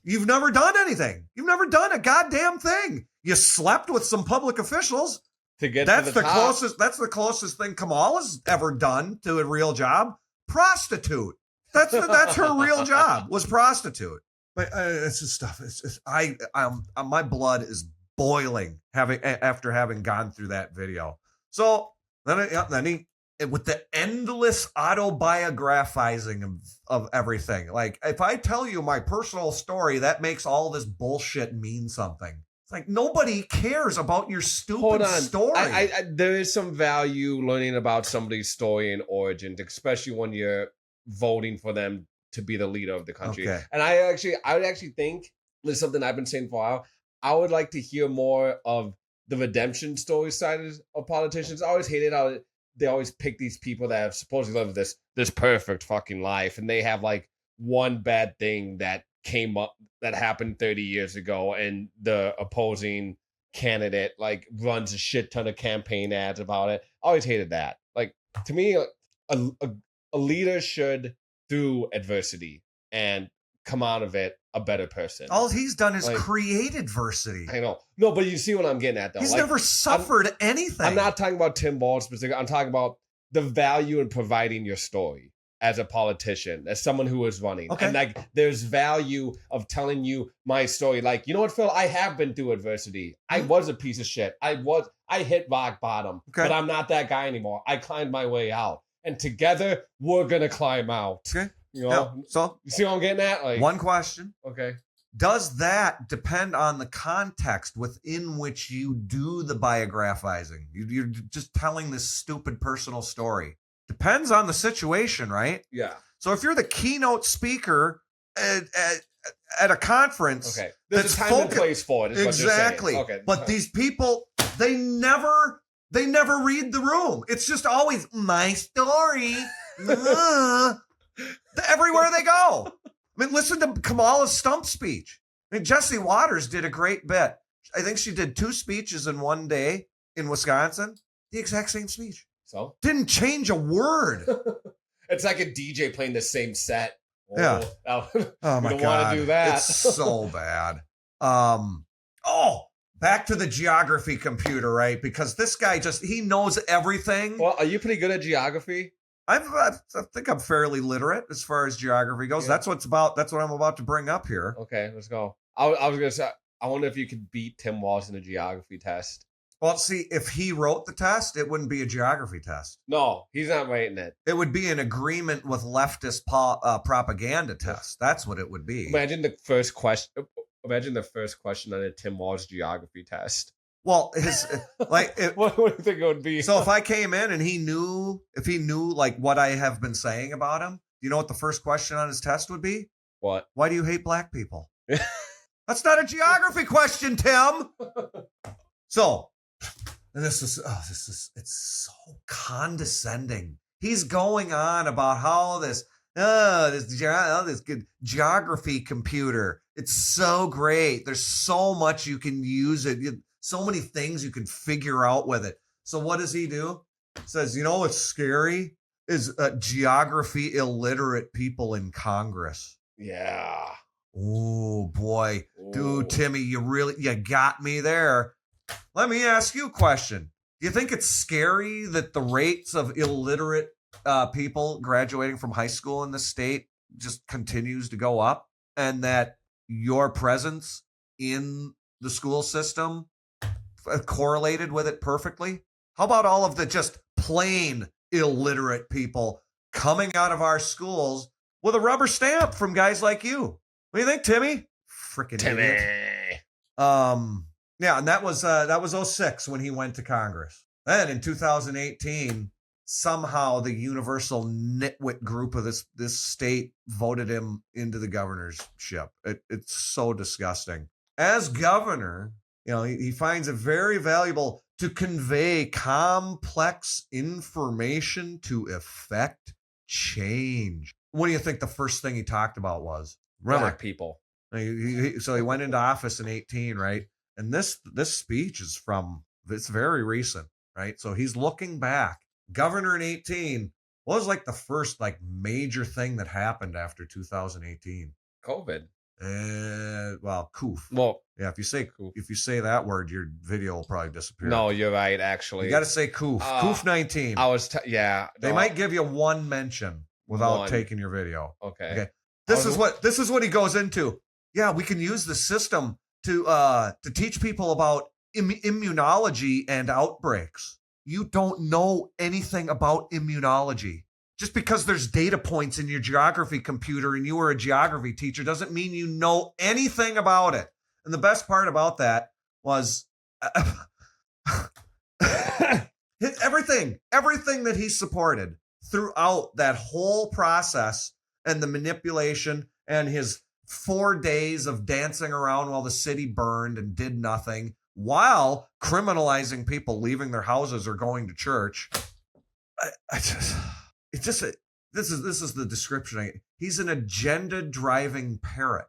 you've never done anything. You've never done a goddamn thing. You slept with some public officials. To get that's to the top. closest. That's the closest thing Kamala's ever done to a real job. Prostitute. That's her real job, was prostitute. But it's just stuff. My blood is boiling after having gone through that video. So then he with the endless autobiographizing of everything. Like, if I tell you my personal story, that makes all this bullshit mean something. It's like nobody cares about your stupid story. There is some value learning about somebody's story and origins, especially when you're voting for them to be the leader of the country. Okay. And I would actually think, this is something I've been saying for a while, I would like to hear more of the redemption story side of politicians. I always hated how they always pick these people that have supposedly lived this perfect fucking life, and they have like one bad thing that came up that happened 30 years ago, and the opposing candidate like runs a shit ton of campaign ads about it. I always hated that. Like, to me, a leader should, through adversity and come out of it a better person. All he's done is create adversity. I know. No, but you see what I'm getting at, though. He's never suffered anything. I'm not talking about Tim Walz specifically. I'm talking about the value in providing your story as a politician, as someone who is running. Okay. And like, there's value of telling you my story. Like, you know what, Phil? I have been through adversity. I was a piece of shit. I hit rock bottom, but I'm not that guy anymore. I climbed my way out. And together, we're going to climb out. Okay. You know? Yeah. So, you see what I'm getting at? Like, one question. Okay. Does that depend on the context within which you do the biographizing? You're just telling this stupid personal story. Depends on the situation, right? Yeah. So if you're the keynote speaker at a conference, okay, there's a time and place for it. Is exactly. What you're saying. Okay. But these people, they never read the room. It's just always my story. Everywhere they go. I mean, listen to Kamala's stump speech. I mean, Jesse Waters did a great bit. I think she did 2 speeches in one day in Wisconsin. The exact same speech. So? Didn't change a word. It's like a DJ playing the same set. Yeah. Oh my God. We don't want to do that. It's so bad. Back to the geography computer, right? Because this guy he knows everything. Well, are you pretty good at geography? I think I'm fairly literate as far as geography goes. Yeah. That's what I'm about to bring up here. Okay, let's go. I was gonna say, I wonder if you could beat Tim Walz in a geography test. Well, see, if he wrote the test, it wouldn't be a geography test. No, he's not writing it. It would be an agreement with leftist propaganda test. That's what it would be. Imagine the first question. Imagine the first question on a Tim Walz geography test. Well, his like what do you think it would be? So if I came in and he knew like what I have been saying about him, you know what the first question on his test would be? What? Why do you hate black people? That's not a geography question, Tim. So, and it's so condescending. He's going on about how this good geography computer, it's so great. There's so much you can use it. So many things you can figure out with it. So what does he do? Says, you know what's scary is geography illiterate people in Congress. Yeah. Oh boy, Ooh. dude, Timmy, you got me there. Let me ask you a question. Do you think it's scary that the rates of illiterate people graduating from high school in the state just continues to go up, and that your presence in the school system correlated with it perfectly? How about all of the just plain illiterate people coming out of our schools with a rubber stamp from guys like you? What do you think, Timmy? Freaking Timmy. idiot. Yeah, and that was 06 when he went to Congress. Then in 2018, somehow the universal nitwit group of this state voted him into the governorship. It's so disgusting. As governor, you know, he finds it very valuable to convey complex information to effect change. What do you think the first thing he talked about was? Remember, Black people. So he went into office in 18, right? And this speech is it's very recent, right? So he's looking back. Governor in 18, what was like the first like major thing that happened after 2018? COVID. Well, coof. Well, yeah, if you say that word, your video will probably disappear. no, you're right, actually. You got to say coof. Coof 19. They might give you one mention without taking your video. Okay. This is what he goes into. Yeah, we can use the system to teach people about immunology and outbreaks. You don't know anything about immunology. Just because there's data points in your geography computer and you were a geography teacher doesn't mean you know anything about it. And the best part about that was everything that he supported throughout that whole process, and the manipulation and his 4 days of dancing around while the city burned and did nothing, while criminalizing people leaving their houses or going to church. This is the description. He's an agenda driving parrot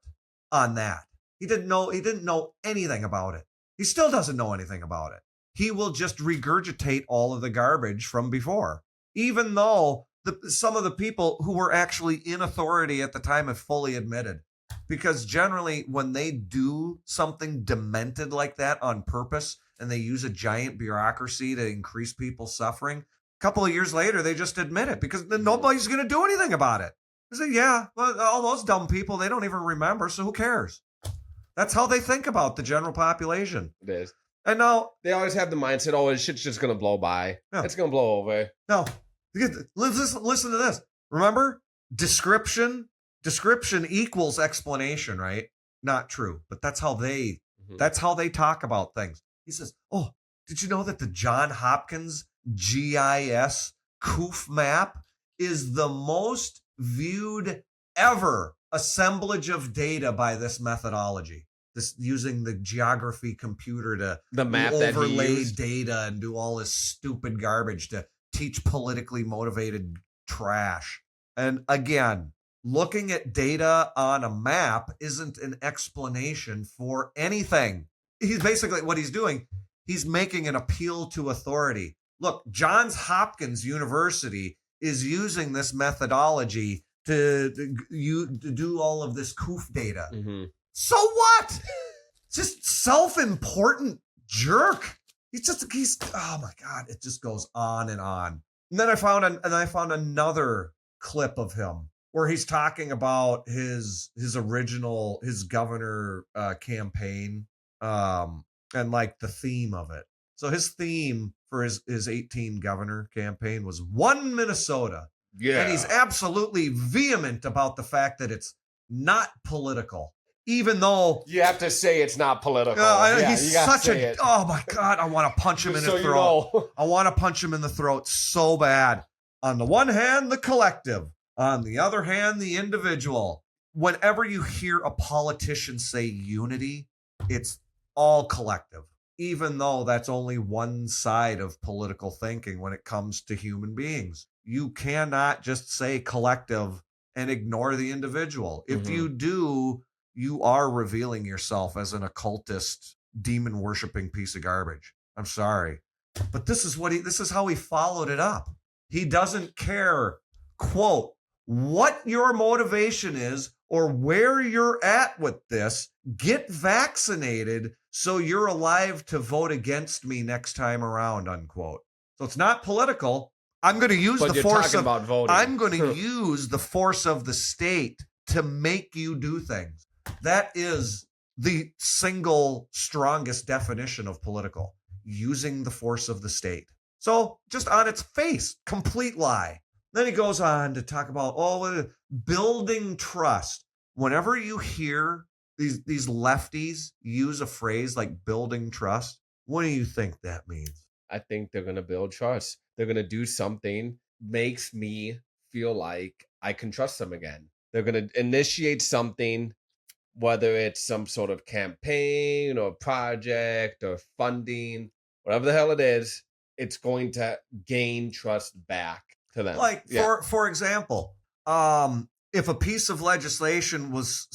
on that. He didn't know anything about it. He still doesn't know anything about it. He will just regurgitate all of the garbage from before, even though some of the people who were actually in authority at the time have fully admitted. Because generally, when they do something demented like that on purpose and they use a giant bureaucracy to increase people's suffering, a couple of years later, they just admit it because then nobody's going to do anything about it. They say, yeah, well, all those dumb people, they don't even remember, so who cares? That's how they think about the general population. It is. And now they always have the mindset, oh, this shit's just going to blow by. Yeah. It's going to blow over. No. Listen to this. Remember, description equals explanation, right? Not true, but that's how they talk about things. He says, "Oh, did you know that the Johns Hopkins GIS COOF map is the most viewed ever assemblage of data by this methodology? This using the geography computer to overlay data and do all this stupid garbage to teach politically motivated trash." And again, looking at data on a map isn't an explanation for anything. He's basically, what he's doing, he's making an appeal to authority. Look, Johns Hopkins University is using this methodology to do all of this COOF data. Mm-hmm. So what? Just self-important jerk. He's oh my God, it just goes on and on. And then I found another clip of him where he's talking about his governor campaign and like the theme of it. So his theme for his 18 governor campaign was one Minnesota. Yeah. And he's absolutely vehement about the fact that it's not political, even though You have to say it's not political. he's such a, oh my God, I want to punch him in the throat. I want to punch him in the throat so bad. On the one hand, the collective. On the other hand, the individual. Whenever you hear a politician say unity, it's all collective, even though that's only one side of political thinking when it comes to human beings. You cannot just say collective and ignore the individual. If you do, you are revealing yourself as an occultist, demon worshiping piece of garbage. I'm sorry. But this is how he followed it up. He doesn't care, quote, what your motivation is or where you're at with this. Get vaccinated so you're alive to vote against me next time around, unquote. So it's not political. I'm going to use the force of voting. I'm going to use the force of the state to make you do things. That is the single strongest definition of political, using the force of the state. So just on its face, complete lie. Then he goes on to talk about building trust. Whenever you hear these lefties use a phrase like building trust, what do you think that means? I think they're going to build trust. They're going to do something makes me feel like I can trust them again. They're going to initiate something, whether it's some sort of campaign or project or funding, whatever the hell it is, it's going to gain trust back to them. Like, for example, if a piece of legislation was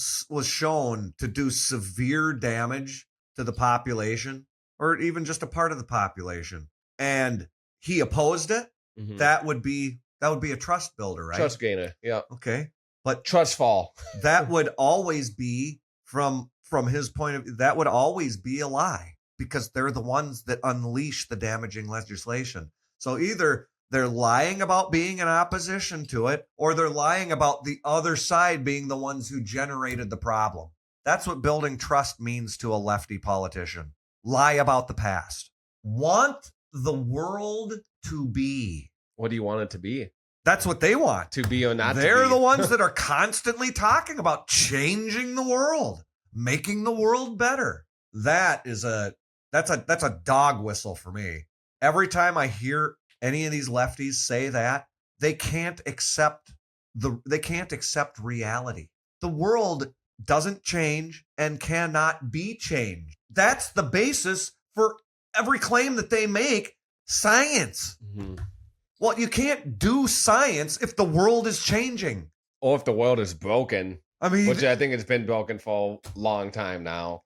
shown to do severe damage to the population, or even just a part of the population, and he opposed it, that would be a trust builder, right? Trust gainer, yeah. Okay, but trust fall. That would always be from his point of view. That would always be a lie, because they're the ones that unleash the damaging legislation. So either they're lying about being in opposition to it, or they're lying about the other side being the ones who generated the problem. That's what building trust means to a lefty politician. Lie about the past. Want the world to be. What do you want it to be? That's what they want. To be or not to be. They're the ones that are constantly talking about changing the world, making the world better. That's a dog whistle for me. Every time I hear any of these lefties say that, they can't accept reality. The world doesn't change and cannot be changed. That's the basis for every claim that they make. Science. Well, you can't do science if the world is changing. Or if the world is broken. I mean, which I think it's been broken for a long time now.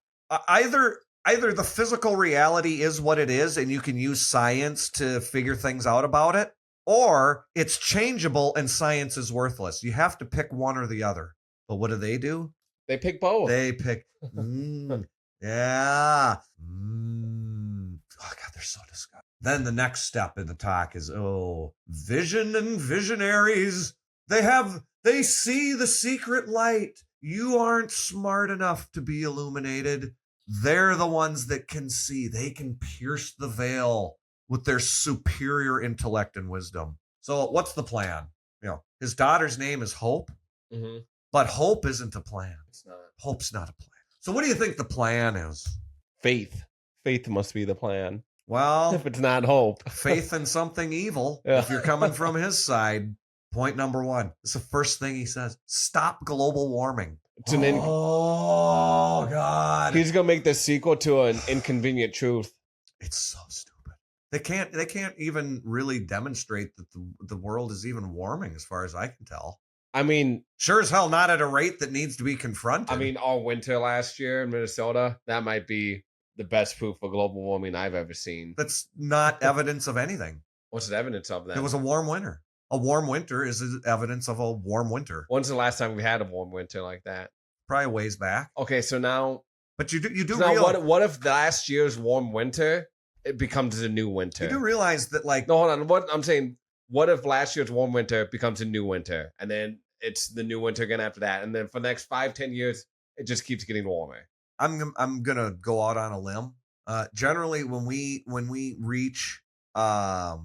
Either the physical reality is what it is and you can use science to figure things out about it, or it's changeable and science is worthless. You have to pick one or the other. But what do? They pick both. They pick, yeah. Oh, God, they're so disgusting. Then the next step in the talk is, vision and visionaries. They see the secret light. You aren't smart enough to be illuminated. They're the ones that can see. They can pierce the veil with their superior intellect and wisdom. So what's the plan? His daughter's name is Hope, but hope isn't a plan. It's not. Hope's not a plan. So what do you think the plan is? Faith. Faith must be the plan. Well, if it's not hope. Faith in something evil, if you're coming from his side. Point number one. It's the first thing he says. Stop global warming. Oh, God. He's going to make the sequel to an Inconvenient Truth. It's so stupid. They can't even really demonstrate that the world is even warming as far as I can tell. I mean, sure as hell not at a rate that needs to be confronted. I mean, all winter last year in Minnesota, that might be the best proof of global warming I've ever seen. That's not evidence of anything. What's the evidence of that? It was a warm winter. A warm winter is evidence of a warm winter. When's the last time we had a warm winter like that? Probably a ways back. Okay, so now... But you do so realize... What if last year's warm winter, it becomes a new winter? You do realize that, like... No, hold on. What I'm saying, what if last year's warm winter becomes a new winter? And then it's the new winter again after that. And then for the next 5-10 years, it just keeps getting warmer. I'm gonna go out on a limb. Generally, when we reach a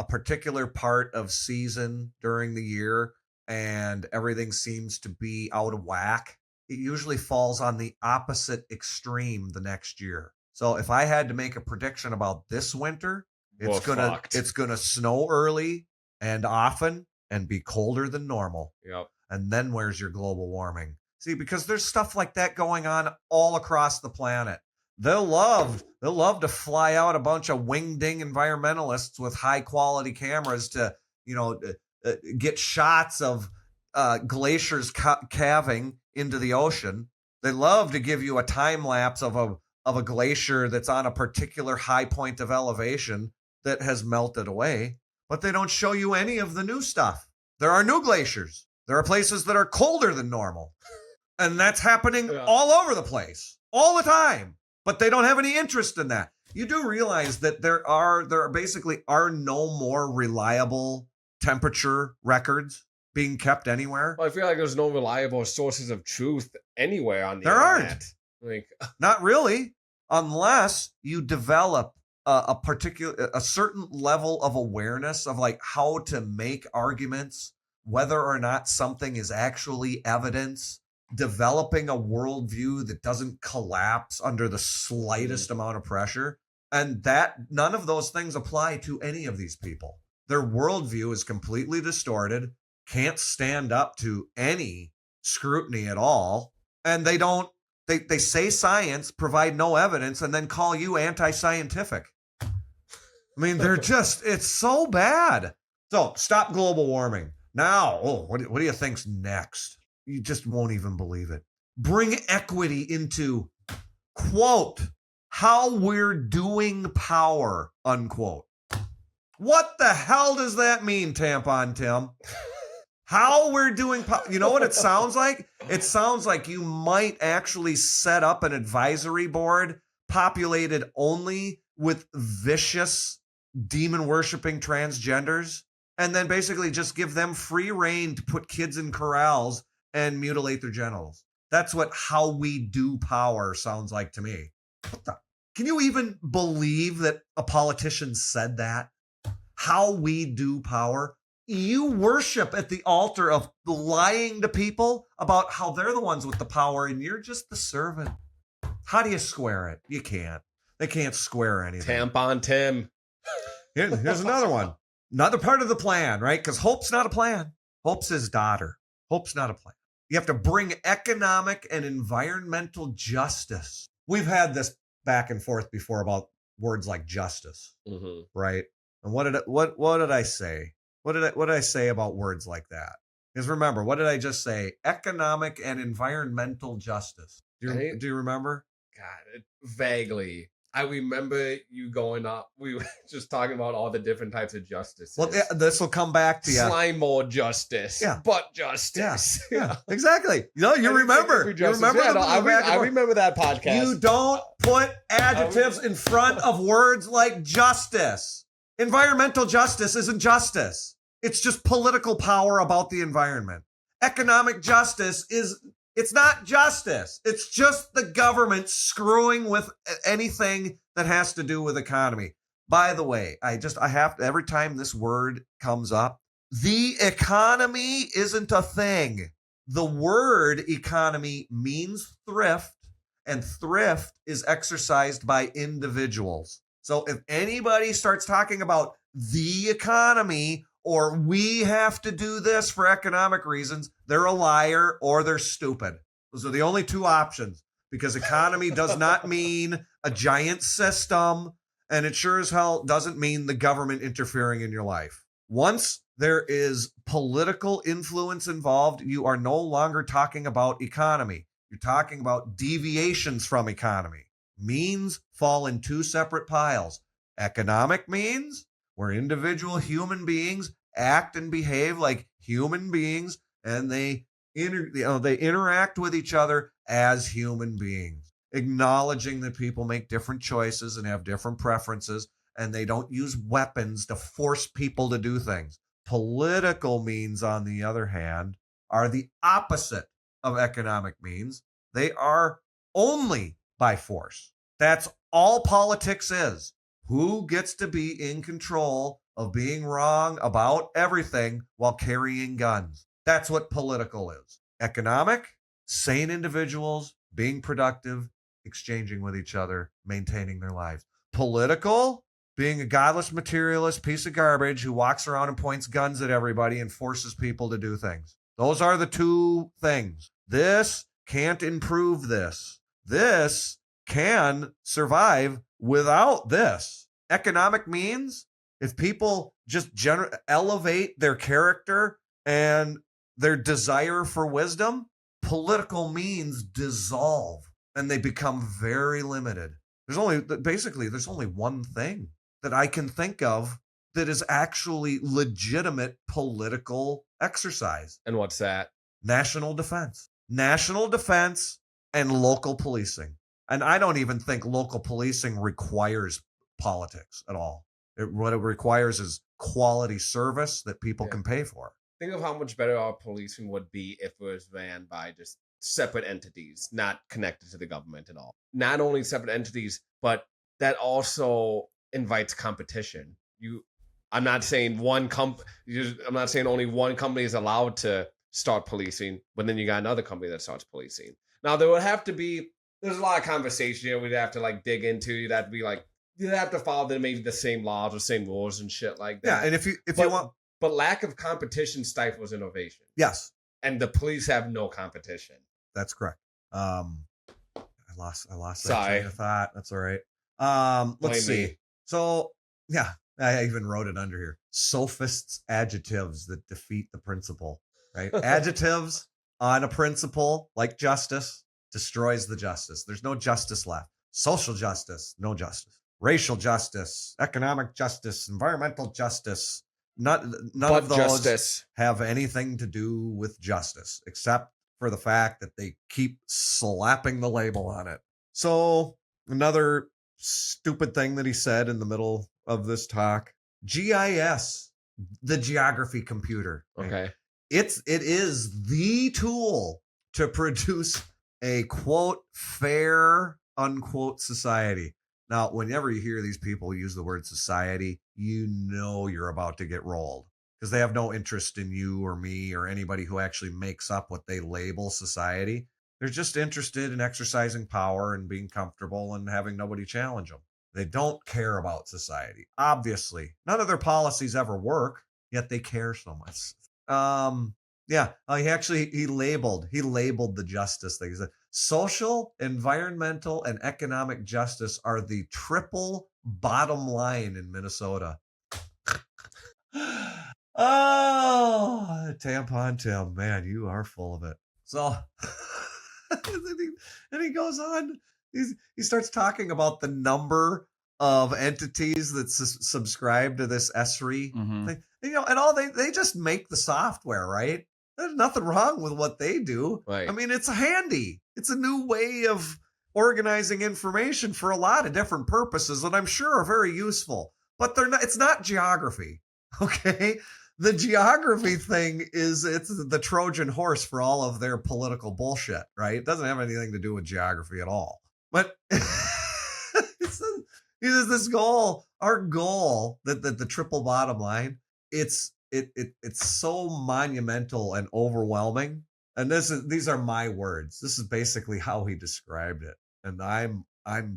particular part of season during the year and everything seems to be out of whack, it usually falls on the opposite extreme the next year. So if I had to make a prediction about this winter, it's gonna snow early and often and be colder than normal. Yep. And then where's your global warming? See, because there's stuff like that going on all across the planet. They'll love to fly out a bunch of wing-ding environmentalists with high-quality cameras to, get shots of glaciers calving into the ocean. They love to give you a time lapse of a glacier that's on a particular high point of elevation that has melted away, but they don't show you any of the new stuff. There are new glaciers. There are places that are colder than normal. And that's happening all over the place, all the time. But they don't have any interest in that. You do realize that there are basically no more reliable temperature records being kept anywhere. Well, I feel like there's no reliable sources of truth anywhere on the internet. Aren't. Like, not really, unless you develop a certain level of awareness of like how to make arguments, whether or not something is actually evidence, developing a worldview that doesn't collapse under the slightest amount of pressure. And that none of those things apply to any of these people. Their worldview is completely distorted, can't stand up to any scrutiny at all. And they say science, provide no evidence, and then call you anti-scientific. I mean, it's so bad. So stop global warming. Now, what do you think's next? You just won't even believe it. Bring equity into, quote, how we're doing power, unquote. What the hell does that mean, Tampon Tim? How we're doing power. You know what it sounds like? It sounds like you might actually set up an advisory board populated only with vicious, demon-worshipping transgenders, and then basically just give them free reign to put kids in corrals and mutilate their genitals. That's what how we do power sounds like to me. Can you even believe that a politician said that? How we do power? You worship at the altar of lying to people about how they're the ones with the power and you're just the servant. How do you square it? You can't. They can't square anything. Tampon Tim. Here's another one. Another part of the plan, right? Because hope's not a plan. Hope's his daughter. Hope's not a plan. You have to bring economic and environmental justice. We've had this back and forth before about words like justice, right? And what did I say? What did I say about words like that? Because remember, what did I just say? Economic and environmental justice. Do you remember? God, vaguely. I remember you going up. We were just talking about all the different types of justice. Well, this will come back to you. Slime more justice. Yeah. But justice. Yeah. Exactly. You remember. You remember I remember that podcast. You don't put adjectives in front of words like justice. Environmental justice isn't justice. It's just political power about the environment. Economic justice it's not justice. It's just the government screwing with anything that has to do with economy. By the way, I have to, every time this word comes up, the economy isn't a thing. The word economy means thrift, and thrift is exercised by individuals. So if anybody starts talking about the economy or we have to do this for economic reasons, they're a liar or they're stupid. Those are the only two options, because economy does not mean a giant system, and it sure as hell doesn't mean the government interfering in your life. Once there is political influence involved, you are no longer talking about economy. You're talking about deviations from economy. Means fall in two separate piles. Economic means, where individual human beings act and behave like human beings, and they interact with each other as human beings, acknowledging that people make different choices and have different preferences, and they don't use weapons to force people to do things. Political means, on the other hand, are the opposite of economic means. They are only by force. That's all politics is. Who gets to be in control of being wrong about everything while carrying guns? That's what political is. Economic, sane individuals being productive, exchanging with each other, maintaining their lives. Political, being a godless materialist piece of garbage who walks around and points guns at everybody and forces people to do things. Those are the two things. This can't improve this. This can survive without this. Economic means if people just elevate their character and their desire for wisdom, political means dissolve and they become very limited. There's only one thing that I can think of that is actually legitimate political exercise. And what's that? National defense. National defense and local policing. And I don't even think local policing requires politics at all. What it requires is quality service that people can pay for. Think of how much better our policing would be if it was ran by just separate entities, not connected to the government at all. Not only separate entities, but that also invites competition. I'm not saying only one company is allowed to start policing, but then you got another company that starts policing. Now there would have to be, there's a lot of conversation here we'd have to like dig into. You'd have to follow maybe the same laws or same rules and shit like that. Yeah, and if you want, but lack of competition stifles innovation. Yes, and the police have no competition. That's correct. I lost that Sorry. train of thought. That's all right. Let's see. Me. So yeah, I even wrote it under here. Sophists, adjectives that defeat the principle. Right? Adjectives on a principle like justice destroys the justice. There's no justice left. Social justice, no justice. Racial justice, economic justice, environmental justice. None of those justice have anything to do with justice, except for the fact that they keep slapping the label on it. So another stupid thing that he said in the middle of this talk, GIS, the geography computer. Right? Okay. It is the tool to produce a quote fair unquote society. Now, whenever you hear these people use the word society, you know you're about to get rolled because they have no interest in you or me or anybody who actually makes up what they label society. They're just interested in exercising power and being comfortable and having nobody challenge them. They don't care about society. Obviously, none of their policies ever work, yet they care so much. He labeled the justice thing. He said, social, environmental, and economic justice are the triple bottom line in Minnesota. Oh, tampon Tim, man, you are full of it. So, and he goes on. He starts talking about the number of entities that subscribe to this ESRI thing. And all they just make the software, right? There's nothing wrong with what they do. Right. I mean, it's handy. It's a new way of organizing information for a lot of different purposes that I'm sure are very useful. But it's not geography. Okay? The geography thing it's the Trojan horse for all of their political bullshit, right? It doesn't have anything to do with geography at all. But it's this goal, our goal, that the triple bottom line, it's so monumental and overwhelming. And these are my words. This is basically how he described it. And I'm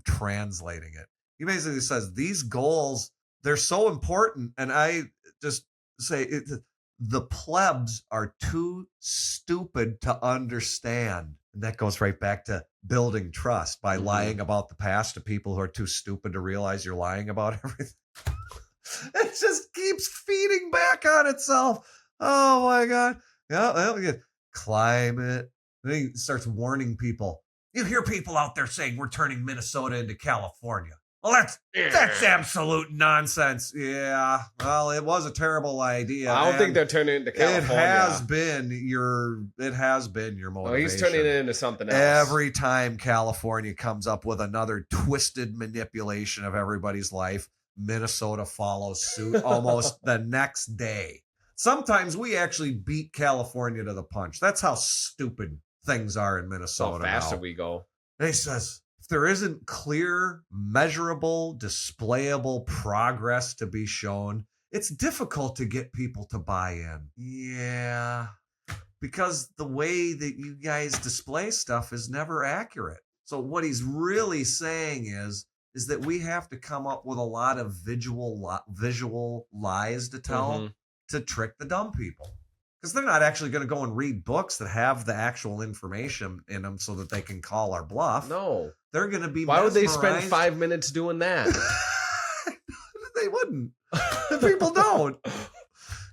translating it. He basically says these goals, they're so important. And I just say the plebs are too stupid to understand. And that goes right back to building trust by lying about the past to people who are too stupid to realize you're lying about everything. It just keeps feeding back on itself. Oh my God. Yeah, climate. Then he starts warning people. You hear people out there saying we're turning Minnesota into California. Well, that's absolute nonsense. Yeah. Well, it was a terrible idea. I don't think they're turning it into California. It has been your motivation. Oh, he's turning it into something else. Every time California comes up with another twisted manipulation of everybody's life, Minnesota follows suit almost the next day. Sometimes we actually beat California to the punch. That's how stupid things are in Minnesota. How fast we go. And he says, if there isn't clear, measurable, displayable progress to be shown, it's difficult to get people to buy in. Yeah, because the way that you guys display stuff is never accurate. So what he's really saying is that we have to come up with a lot of visual lies to tell to trick the dumb people. Because they're not actually going to go and read books that have the actual information in them so that they can call our bluff. No. They're going to be Why would they spend mesmerized. 5 minutes doing that? They wouldn't. The people don't.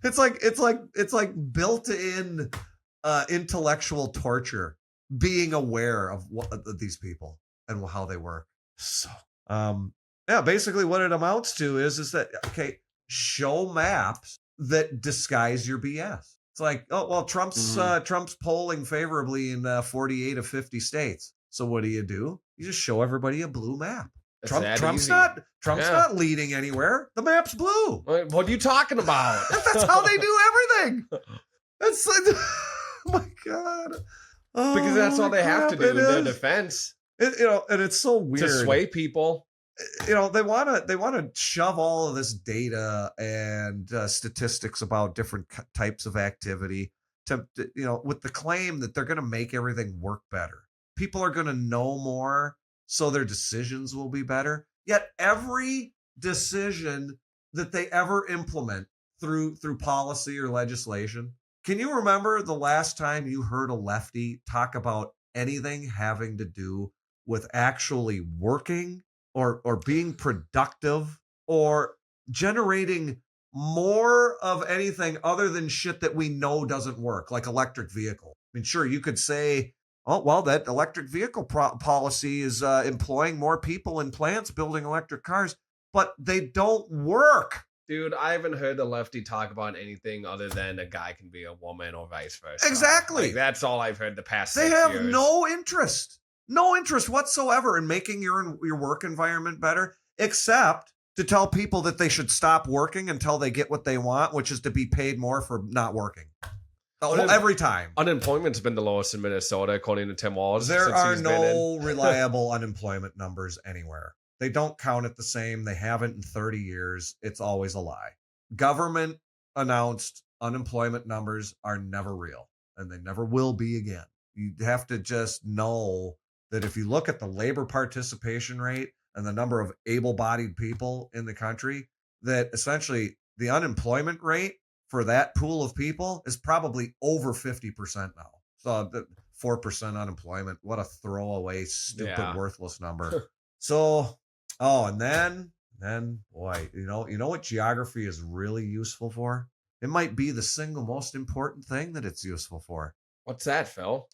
It's like built-in intellectual torture, being aware of of these people and how they work. So, yeah, basically what it amounts to is that, okay, show maps that disguise your BS. It's like, oh, well, Trump's polling favorably in 48 of 50 states. So what do? You just show everybody a blue map. Trump's not leading anywhere. The map's blue. What are you talking about? That's how they do everything. That's like, oh my God. Because that's all they have to do in their defense. And it's so weird to sway people. They want to shove all of this data and statistics about different types of activity to with the claim that they're going to make everything work better. People are going to know more, so their decisions will be better. Yet every decision that they ever implement through policy or legislation, can you remember the last time you heard a lefty talk about anything having to do with actually working or being productive or generating more of anything other than shit that we know doesn't work, like electric vehicle? I mean, sure, you could say, oh, well, that electric vehicle policy is employing more people in plants building electric cars, but they don't work. Dude, I haven't heard the lefty talk about anything other than a guy can be a woman or vice versa. Exactly. Like, that's all I've heard the past 6 They years. have no interest whatsoever in making your work environment better, except to tell people that they should stop working until they get what they want, which is to be paid more for not working. Every time. Unemployment's been the lowest in Minnesota, according to Tim Walz. There are no reliable unemployment numbers anywhere. They don't count it the same. They haven't in 30 years. It's always a lie. Government announced unemployment numbers are never real, and they never will be again. You have to just know that if you look at the labor participation rate and the number of able-bodied people in the country, that essentially the unemployment rate for that pool of people is probably over 50% now. So 4% unemployment, what a throwaway, stupid, worthless number. So, and then boy, you know what geography is really useful for? It might be the single most important thing that it's useful for. What's that, Phil?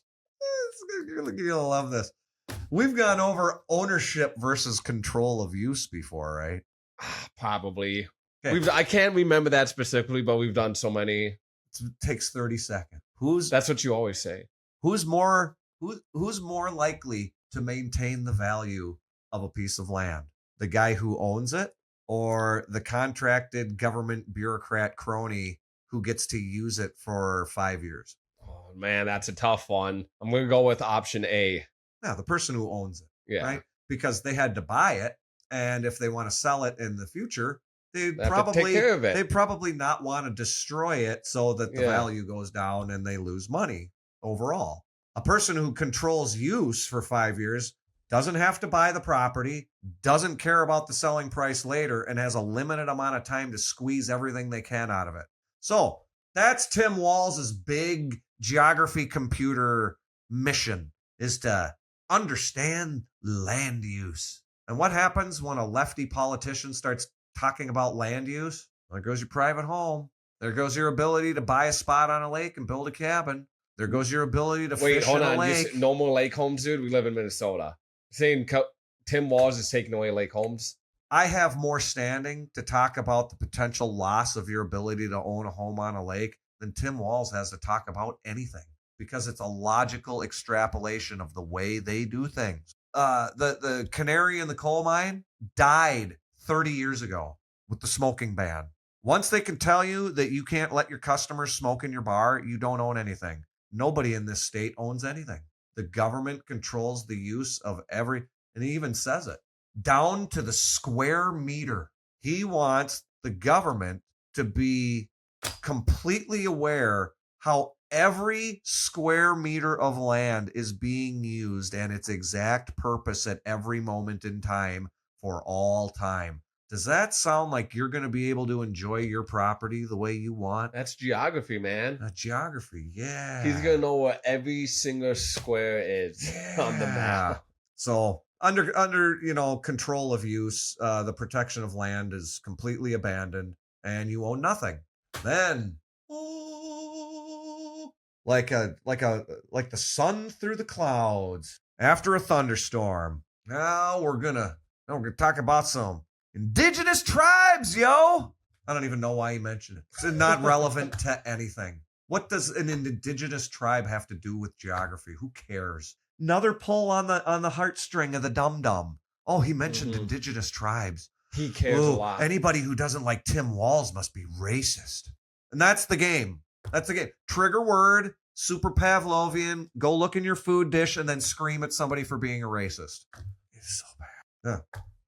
You're gonna love this. We've gone over ownership versus control of use before, right? Probably. Okay. I can't remember that specifically, but we've done so many. It takes 30 seconds. That's what you always say. Who's more likely to maintain the value of a piece of land? The guy who owns it, or the contracted government bureaucrat crony who gets to use it for 5 years? Oh man, that's a tough one. I'm gonna go with option A. Yeah, the person who owns it. Yeah. Right? Because they had to buy it, and if they want to sell it in the future, they'd They have to take care of it. They probably not want to destroy it so that the value goes down and they lose money overall. A person who controls use for 5 years doesn't have to buy the property, doesn't care about the selling price later, and has a limited amount of time to squeeze everything they can out of it. So that's Tim Walz's big geography computer mission, is to understand land use. And what happens when a lefty politician starts talking about land use? There goes your private home. There goes your ability to buy a spot on a lake and build a cabin. There goes your ability to fish in a lake. No more lake homes, dude. We live in Minnesota. Saying Tim Walz is taking away lake homes. I have more standing to talk about the potential loss of your ability to own a home on a lake than Tim Walz has to talk about anything, because it's a logical extrapolation of the way they do things. The canary in the coal mine died 30 years ago with the smoking ban. Once they can tell you that you can't let your customers smoke in your bar, you don't own anything. Nobody in this state owns anything. The government controls the use of every, and he even says it, down to the square meter. He wants the government to be completely aware how every square meter of land is being used and its exact purpose at every moment in time for all time. Does that sound like you're going to be able to enjoy your property the way you want? That's geography, man. Geography, yeah. He's going to know where every single square is on the map. So under control of use, the protection of land is completely abandoned and you own nothing. Then like the sun through the clouds after a thunderstorm. Now we're gonna talk about some indigenous tribes, yo. I don't even know why he mentioned it. It's not relevant to anything. What does an indigenous tribe have to do with geography? Who cares? Another pull on the heartstring of the dum-dum. Oh, he mentioned indigenous tribes. He cares a lot. Anybody who doesn't like Tim Walz must be racist. And that's the game. That's the game. Trigger word, super Pavlovian, go look in your food dish and then scream at somebody for being a racist. It's so bad. Yeah.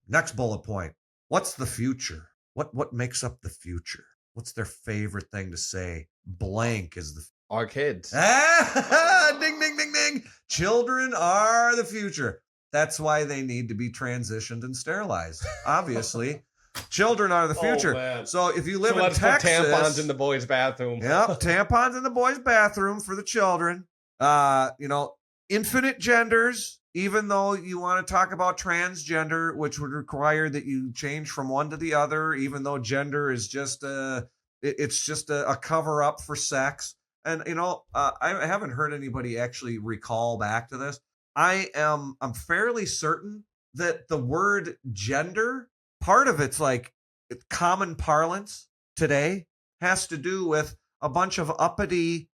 Next bullet point. What's the future? What makes up the future? What's their favorite thing to say? Blank is the our kids. Ding, ding, ding, ding. Children are the future. That's why they need to be transitioned and sterilized. Obviously, children are the future. Man. So if you live in let's Texas, put tampons in the boys' bathroom. Yep, tampons in the boys' bathroom for the children. Infinite genders. Even though you want to talk about transgender, which would require that you change from one to the other, even though gender is just a cover up for sex. And I haven't heard anybody actually recall back to this. I'm fairly certain that the word gender, part of it's like common parlance today, has to do with a bunch of uppity,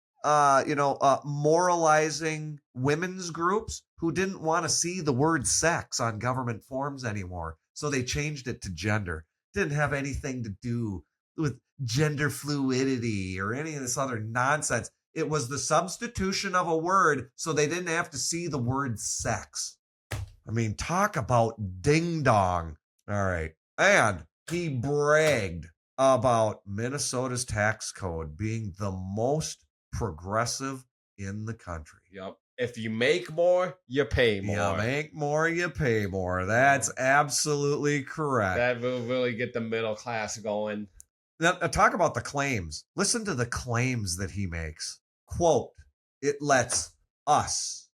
moralizing women's groups who didn't want to see the word sex on government forms anymore. So they changed it to gender. Didn't have anything to do with gender fluidity or any of this other nonsense. It was the substitution of a word so they didn't have to see the word sex. I mean, talk about ding dong. All right. And he bragged about Minnesota's tax code being the most progressive in the country. Yep. If you make more, you pay more. You make more, you pay more. That's absolutely correct. That will really get the middle class going. Now, talk about the claims. Listen to the claims that he makes. Quote, it lets us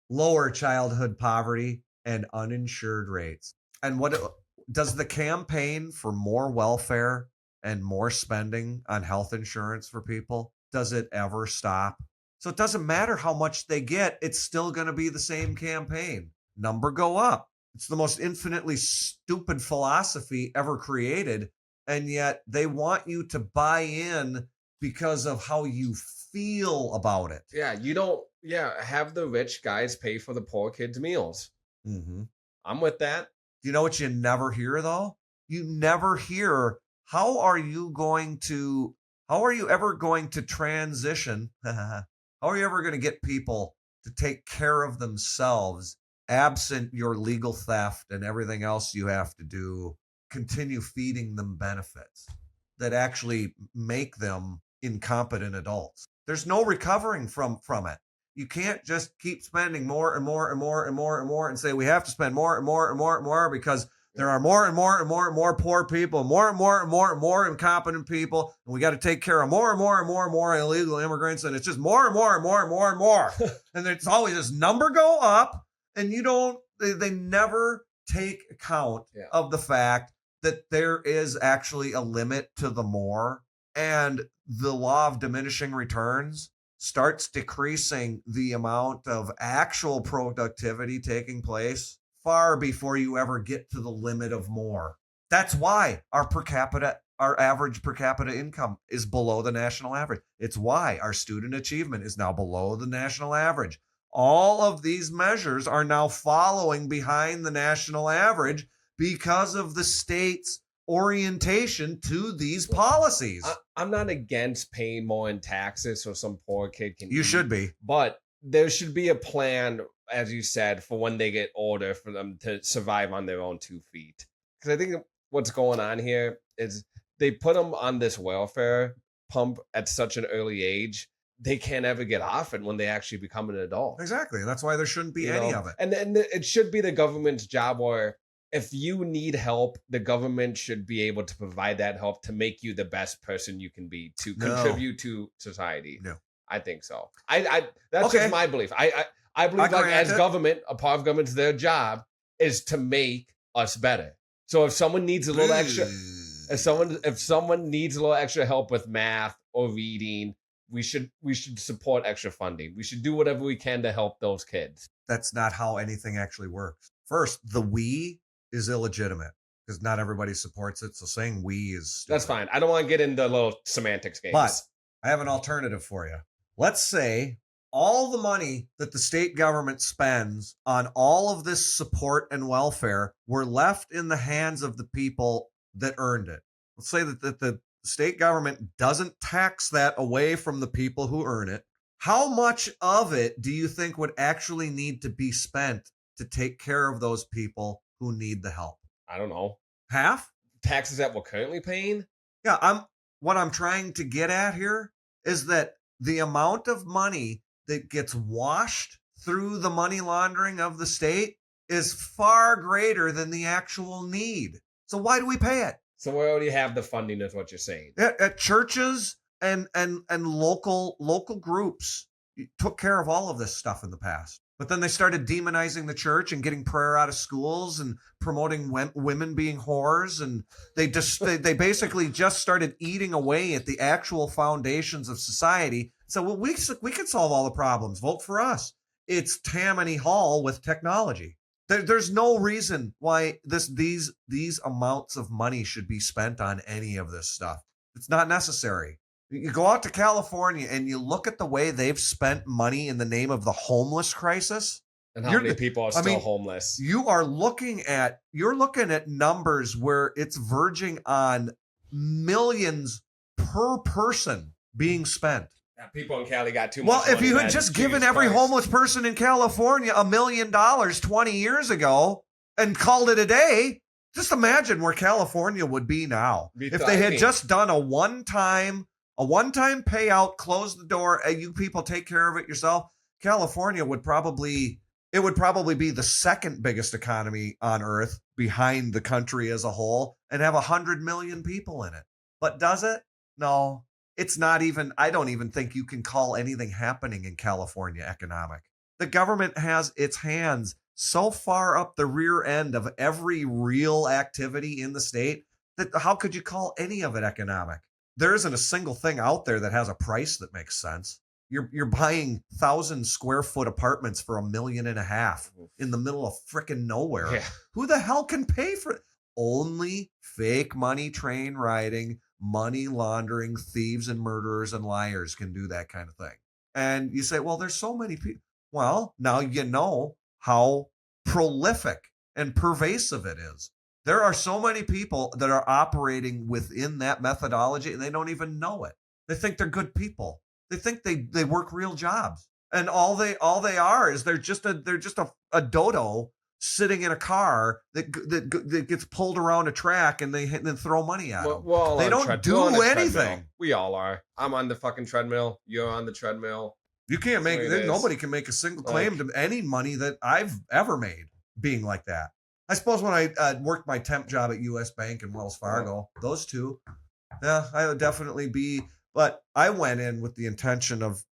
lower childhood poverty and uninsured rates. And what does the campaign for more welfare and more spending on health insurance for people, does it ever stop? So it doesn't matter how much they get, it's still going to be the same campaign. Number go up. It's the most infinitely stupid philosophy ever created, and yet they want you to buy in because of how you feel about it. Have the rich guys pay for the poor kids' meals. Mm-hmm. I'm with that. Do you know what you never hear, though? You never hear, how are you ever going to transition? How are you ever going to get people to take care of themselves absent your legal theft and everything else you have to do? Continue feeding them benefits that actually make them incompetent adults. There's no recovering from it. You can't just keep spending more and more and more and more and more and say we have to spend more and more and more and more because there are more and more and more and more poor people, more and more and more and more incompetent people, and we got to take care of more and more and more and more illegal immigrants, and it's just more and more and more and more and more. And it's always this number go up, and they never take account of the fact that there is actually a limit to the more, and the law of diminishing returns starts decreasing the amount of actual productivity taking place far before you ever get to the limit of more. That's why our average per capita income is below the national average. It's why our student achievement is now below the national average. All of these measures are now following behind the national average because of the state's orientation to these policies. I'm not against paying more in taxes so some poor kid can You eat, should be. but there should be a plan, as you said, for when they get older, for them to survive on their own 2 feet. Because I think what's going on here is they put them on this welfare pump at such an early age, they can't ever get off it when they actually become an adult. Exactly. That's why there shouldn't be any of it. And it should be the government's job where if you need help, the government should be able to provide that help to make you the best person you can be to contribute to society. No. I think so. That's just my belief. I believe like as government, a part of government's their job is to make us better. So if someone needs a little extra, if someone needs a little extra help with math or reading, we should support extra funding. We should do whatever we can to help those kids. That's not how anything actually works. First, the we is illegitimate because not everybody supports it. So saying we is stupid. That's fine. I don't want to get into little semantics games. But I have an alternative for you. Let's say all the money that the state government spends on all of this support and welfare were left in the hands of the people that earned it. Let's say that the state government doesn't tax that away from the people who earn it. How much of it do you think would actually need to be spent to take care of those people who need the help? I don't know. Half? Taxes that we're currently paying? Yeah, what I'm trying to get at here is that the amount of money that gets washed through the money laundering of the state is far greater than the actual need. So why do we pay it? So we already have the funding, is what you're saying. At churches and local groups took care of all of this stuff in the past. But then they started demonizing the church and getting prayer out of schools and promoting women being whores. And they basically just started eating away at the actual foundations of society. So well, we can solve all the problems. Vote for us. It's Tammany Hall with technology. There's no reason why these amounts of money should be spent on any of this stuff. It's not necessary. You go out to California and you look at the way they've spent money in the name of the homeless crisis. And how many people are still homeless? You're looking at numbers where it's verging on millions per person being spent. Yeah, people in Cali got too much. Well, if you had just given every homeless person in California $1 million 20 years ago and called it a day, just imagine where California would be now. If they had just done a one-time payout, close the door, and you people take care of it yourself, California would probably be the second biggest economy on earth behind the country as a whole and have 100 million people in it. But does it? No. It's not even, I don't even think you can call anything happening in California economic. The government has its hands so far up the rear end of every real activity in the state that how could you call any of it economic? There isn't a single thing out there that has a price that makes sense. You're buying 1,000 square foot apartments for $1.5 million in the middle of frickin' nowhere. Yeah. Who the hell can pay for it? Only fake money train riding, money laundering thieves and murderers and liars can do that kind of thing. And you say, well, there's so many people. Well, now you know how prolific and pervasive it is. There are so many people that are operating within that methodology and they don't even know it. They think they're good people. They think they work real jobs. And all they are is they're just a dodo sitting in a car that gets pulled around a track and they then throw money at them. They don't do anything. We all are. I'm on the fucking treadmill. You're on the treadmill. You can't make nobody can make a single claim to any money that I've ever made being like that. I suppose when I worked my temp job at U.S. Bank and Wells Fargo, those two, yeah, I would definitely be. But I went in with the intention of,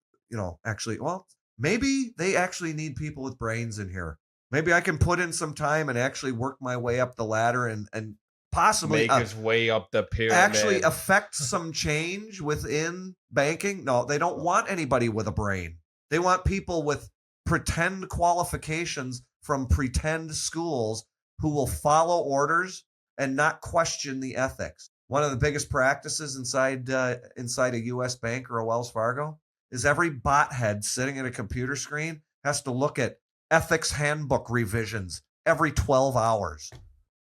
maybe they actually need people with brains in here. Maybe I can put in some time and actually work my way up the ladder and possibly make his way up the pyramid. Actually affect some change within banking. No, they don't want anybody with a brain. They want people with pretend qualifications from pretend schools who will follow orders and not question the ethics. One of the biggest practices inside a U.S. bank or a Wells Fargo is every bot head sitting at a computer screen has to look at ethics handbook revisions every 12 hours,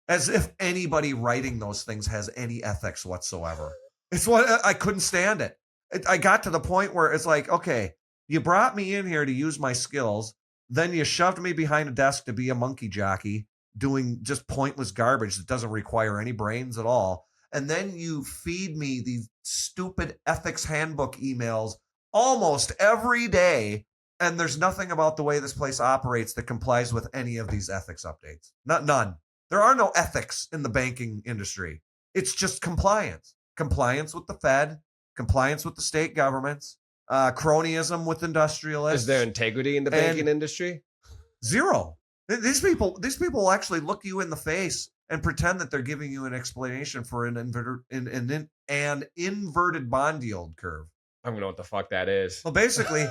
as if anybody writing those things has any ethics whatsoever. It's what I couldn't stand it. I got to the point where it's like, okay, You brought me in here to use my skills. Then you shoved me behind a desk to be a monkey jockey doing just pointless garbage that doesn't require any brains at all. And then you feed me these stupid ethics handbook emails almost every day. And there's nothing about the way this place operates that complies with any of these ethics updates. None. There are no ethics in the banking industry. It's just compliance. Compliance with the Fed, compliance with the state governments, cronyism with industrialists. Is there integrity in the banking industry? Zero. These people will actually look you in the face and pretend that they're giving you an explanation for an inverted bond yield curve. I don't know what the fuck that is. Well, basically,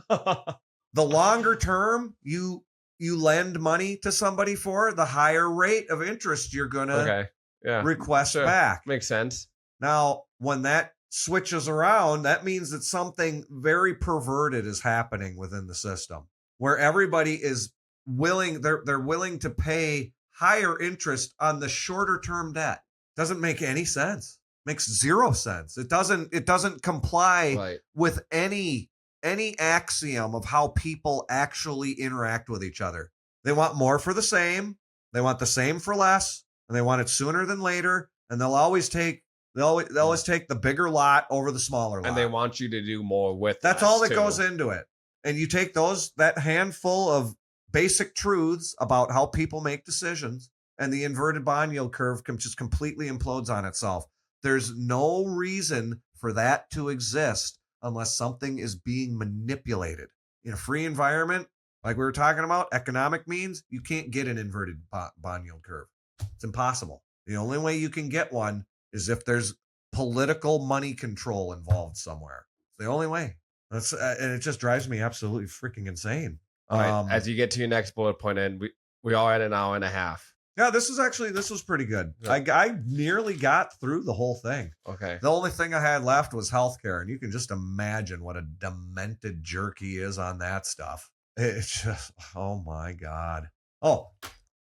the longer term you lend money to somebody for, the higher rate of interest you're gonna request back. Makes sense. Now, when that switches around, that means that something very perverted is happening within the system, where everybody is willing, they're willing to pay higher interest on the shorter term debt. Doesn't make any sense. Makes zero sense. It doesn't comply with any axiom of how people actually interact with each other. They want more for the same, they want the same for less, and they want it sooner than later, and they'll always take the bigger lot over the smaller lot. And they want you to do more with that's all that goes into it. And you take that handful of basic truths about how people make decisions, and the inverted bond yield curve just completely implodes on itself. There's no reason for that to exist unless something is being manipulated. In a free environment, like we were talking about, economic means, you can't get an inverted bond yield curve. It's impossible. The only way you can get one is if there's political money control involved somewhere. It's the only way. And it just drives me absolutely freaking insane. All right, as you get to your next bullet point, and we are at an hour and a half. Yeah, this was pretty good. Yeah. I nearly got through the whole thing. Okay. The only thing I had left was healthcare, and you can just imagine what a demented jerk he is on that stuff. It's just, oh my God. Oh,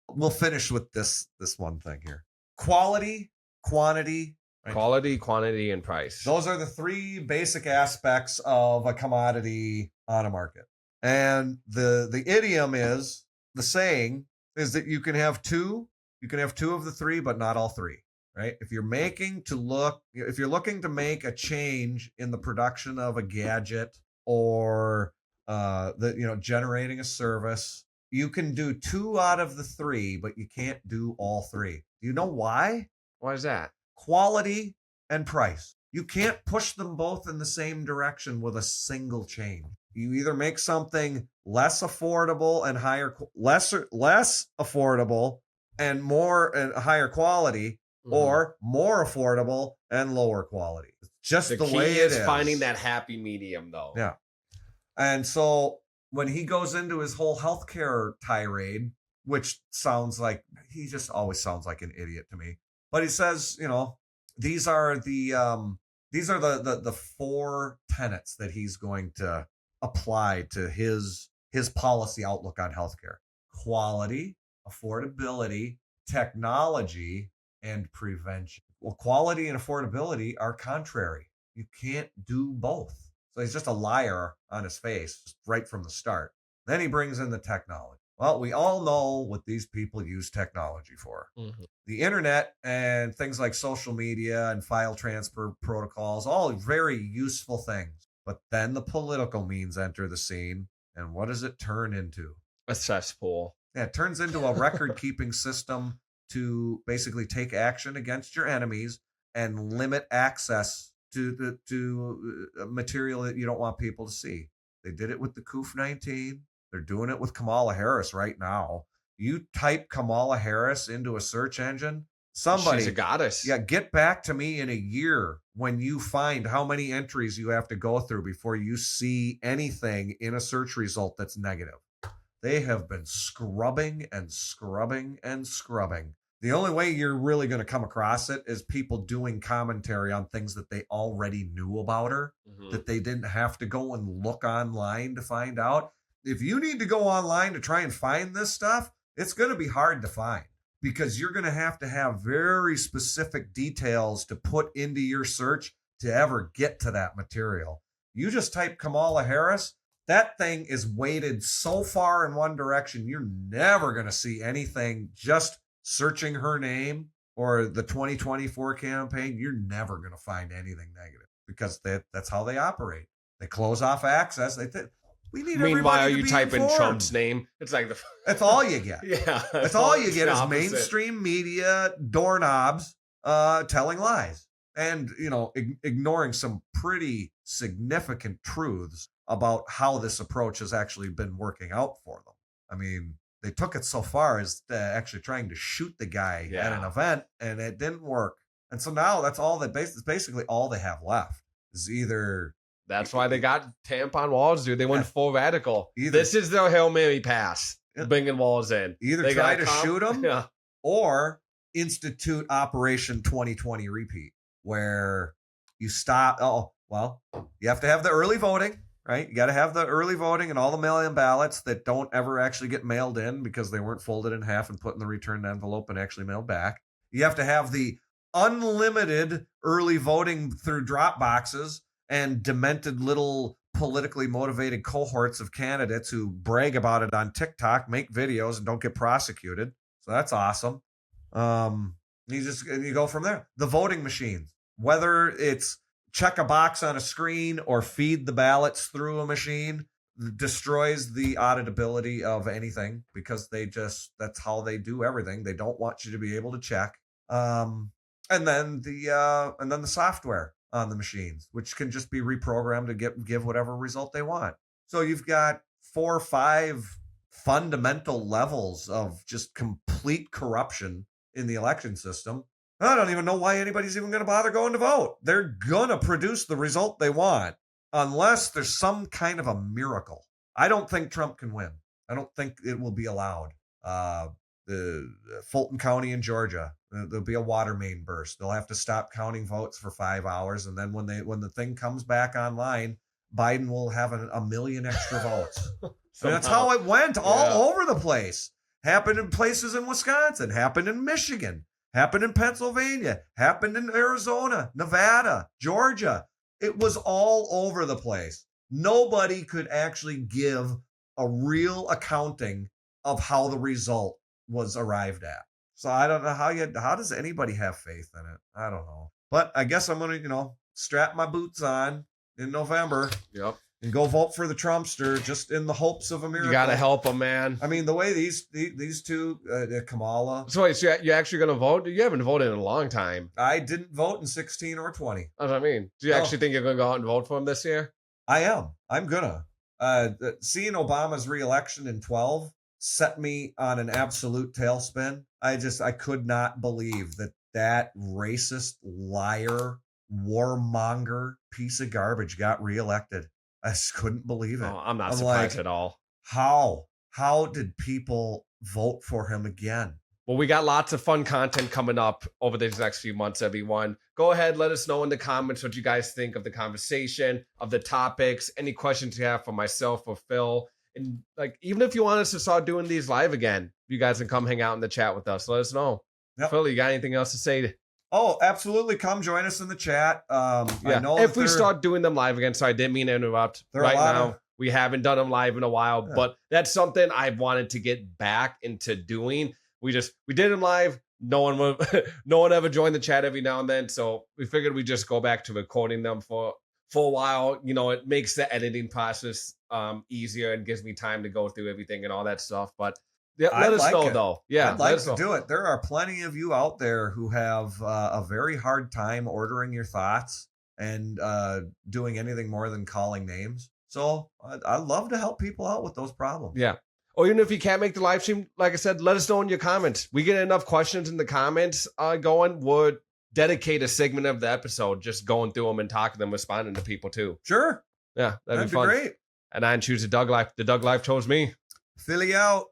we'll finish with this one thing here. Quality, quantity. Right? Quality, quantity, and price. Those are the three basic aspects of a commodity on a market. And the idiom is, the saying is that you can have two of the three, but not all three, right? If you're looking to make a change in the production of a gadget or generating a service, you can do two out of the three, but you can't do all three. Do you know why? Why is that? Quality and price. You can't push them both in the same direction with a single change. You either make something less affordable and less affordable and higher quality, or more affordable and lower quality. It's just the way it is. Finding that happy medium, though. Yeah. And so when he goes into his whole healthcare tirade, which sounds like, he just always sounds like an idiot to me, but he says, these are the four tenets that he's going to apply to his policy outlook on healthcare: quality, affordability, technology, and prevention. Well, quality and affordability are contrary. You can't do both. So he's just a liar on his face, just right from the start. Then he brings in the technology. Well, we all know what these people use technology for. Mm-hmm. The internet and things like social media and file transfer protocols, all very useful things. But then the political means enter the scene. And what does it turn into? A cesspool. Yeah, it turns into a record-keeping system to basically take action against your enemies and limit access to material that you don't want people to see. They did it with the COOF-19. They're doing it with Kamala Harris right now. You type Kamala Harris into a search engine, she's a goddess. Yeah, get back to me in a year when you find how many entries you have to go through before you see anything in a search result that's negative. They have been scrubbing and scrubbing and scrubbing. The only way you're really going to come across it is people doing commentary on things that they already knew about her, that they didn't have to go and look online to find out. If you need to go online to try and find this stuff, it's going to be hard to find, because you're going to have very specific details to put into your search to ever get to that material. You just type Kamala Harris, That thing is weighted so far in one direction, you're never going to see anything. Just searching her name or the 2024 campaign, you're never going to find anything negative because that's how they operate. They close off access. We need Meanwhile, everybody to you be type informed. in Trump's name. It's like That's all you get. Yeah. That's all you get the is opposite. mainstream media doorknobs telling lies and, ignoring some pretty significant truths about how this approach has actually been working out for them. I mean, they took it so far as actually trying to shoot the guy at an event, and it didn't work. And so now that's all basically all they have left is either. That's why they got Tampon Walz, dude. They went full radical. Either, this is their Hail Mary pass, bringing Walz in. Either they try to shoot them or institute Operation 2020 repeat, where you stop. You have to have the early voting, right? You got to have the early voting and all the mail-in ballots that don't ever actually get mailed in because they weren't folded in half and put in the returned envelope and actually mailed back. You have to have the unlimited early voting through drop boxes and demented little politically motivated cohorts of candidates who brag about it on TikTok, make videos, and don't get prosecuted. So that's awesome. You go from there. The voting machines, whether it's check a box on a screen or feed the ballots through a machine, destroys the auditability of anything because that's how they do everything. They don't want you to be able to check. And then the software on the machines, which can just be reprogrammed to give whatever result they want. So you've got 4 or 5 fundamental levels of just complete corruption in the election system. I don't even know why anybody's even going to bother going to vote. They're going to produce the result they want unless there's some kind of a miracle. I don't think Trump can win. I don't think it will be allowed. The Fulton County in Georgia, there'll be a water main burst. They'll have to stop counting votes for 5 hours, and then when the thing comes back online, Biden will have a million extra votes. So that's how it went all over the place. Happened in places in Wisconsin, happened in Michigan, happened in Pennsylvania, happened in Arizona, Nevada, Georgia. It was all over the place. Nobody could actually give a real accounting of how the result was arrived at. So I don't know how does anybody have faith in it? I don't know. But I guess I'm going to, strap my boots on in November. Yep. And go vote for the Trumpster just in the hopes of a miracle. You got to help them, man. I mean, the way these two, Kamala. So wait, so you're actually going to vote? You haven't voted in a long time. I didn't vote in 16 or 20. That's what I mean. Do you actually think you're going to go out and vote for him this year? I am. I'm gonna. Seeing Obama's reelection in 12 set me on an absolute tailspin. I could not believe that racist liar, warmonger piece of garbage got reelected. I just couldn't believe it. Oh, I'm not surprised at all. How did people vote for him again? Well, we got lots of fun content coming up over these next few months, everyone. Go ahead, let us know in the comments what you guys think of the conversation, of the topics, any questions you have for myself or Phil. And even if you want us to start doing these live again, you guys can come hang out in the chat with us. Let us know. Yep. Phil, you got anything else to say? Oh, absolutely. Come join us in the chat. I know if we start doing them live again, so I didn't mean to interrupt. Right now, we haven't done them live in a while, but that's something I've wanted to get back into doing. We did them live. No one ever joined the chat every now and then, so we figured we'd just go back to recording them for a while. It makes the editing process easier and gives me time to go through everything and all that stuff. But let us know, though. Yeah, I'd like to do it. There are plenty of you out there who have a very hard time ordering your thoughts and doing anything more than calling names. So I'd love to help people out with those problems. Yeah. Or even if you can't make the live stream, like I said, let us know in your comments. We get enough questions in the comments going. We'll dedicate a segment of the episode just going through them and talking to them, responding to people too. Sure. Yeah, that'd be fun. Great. And I choose the Doug Life. The Doug Life chose me. Philly out.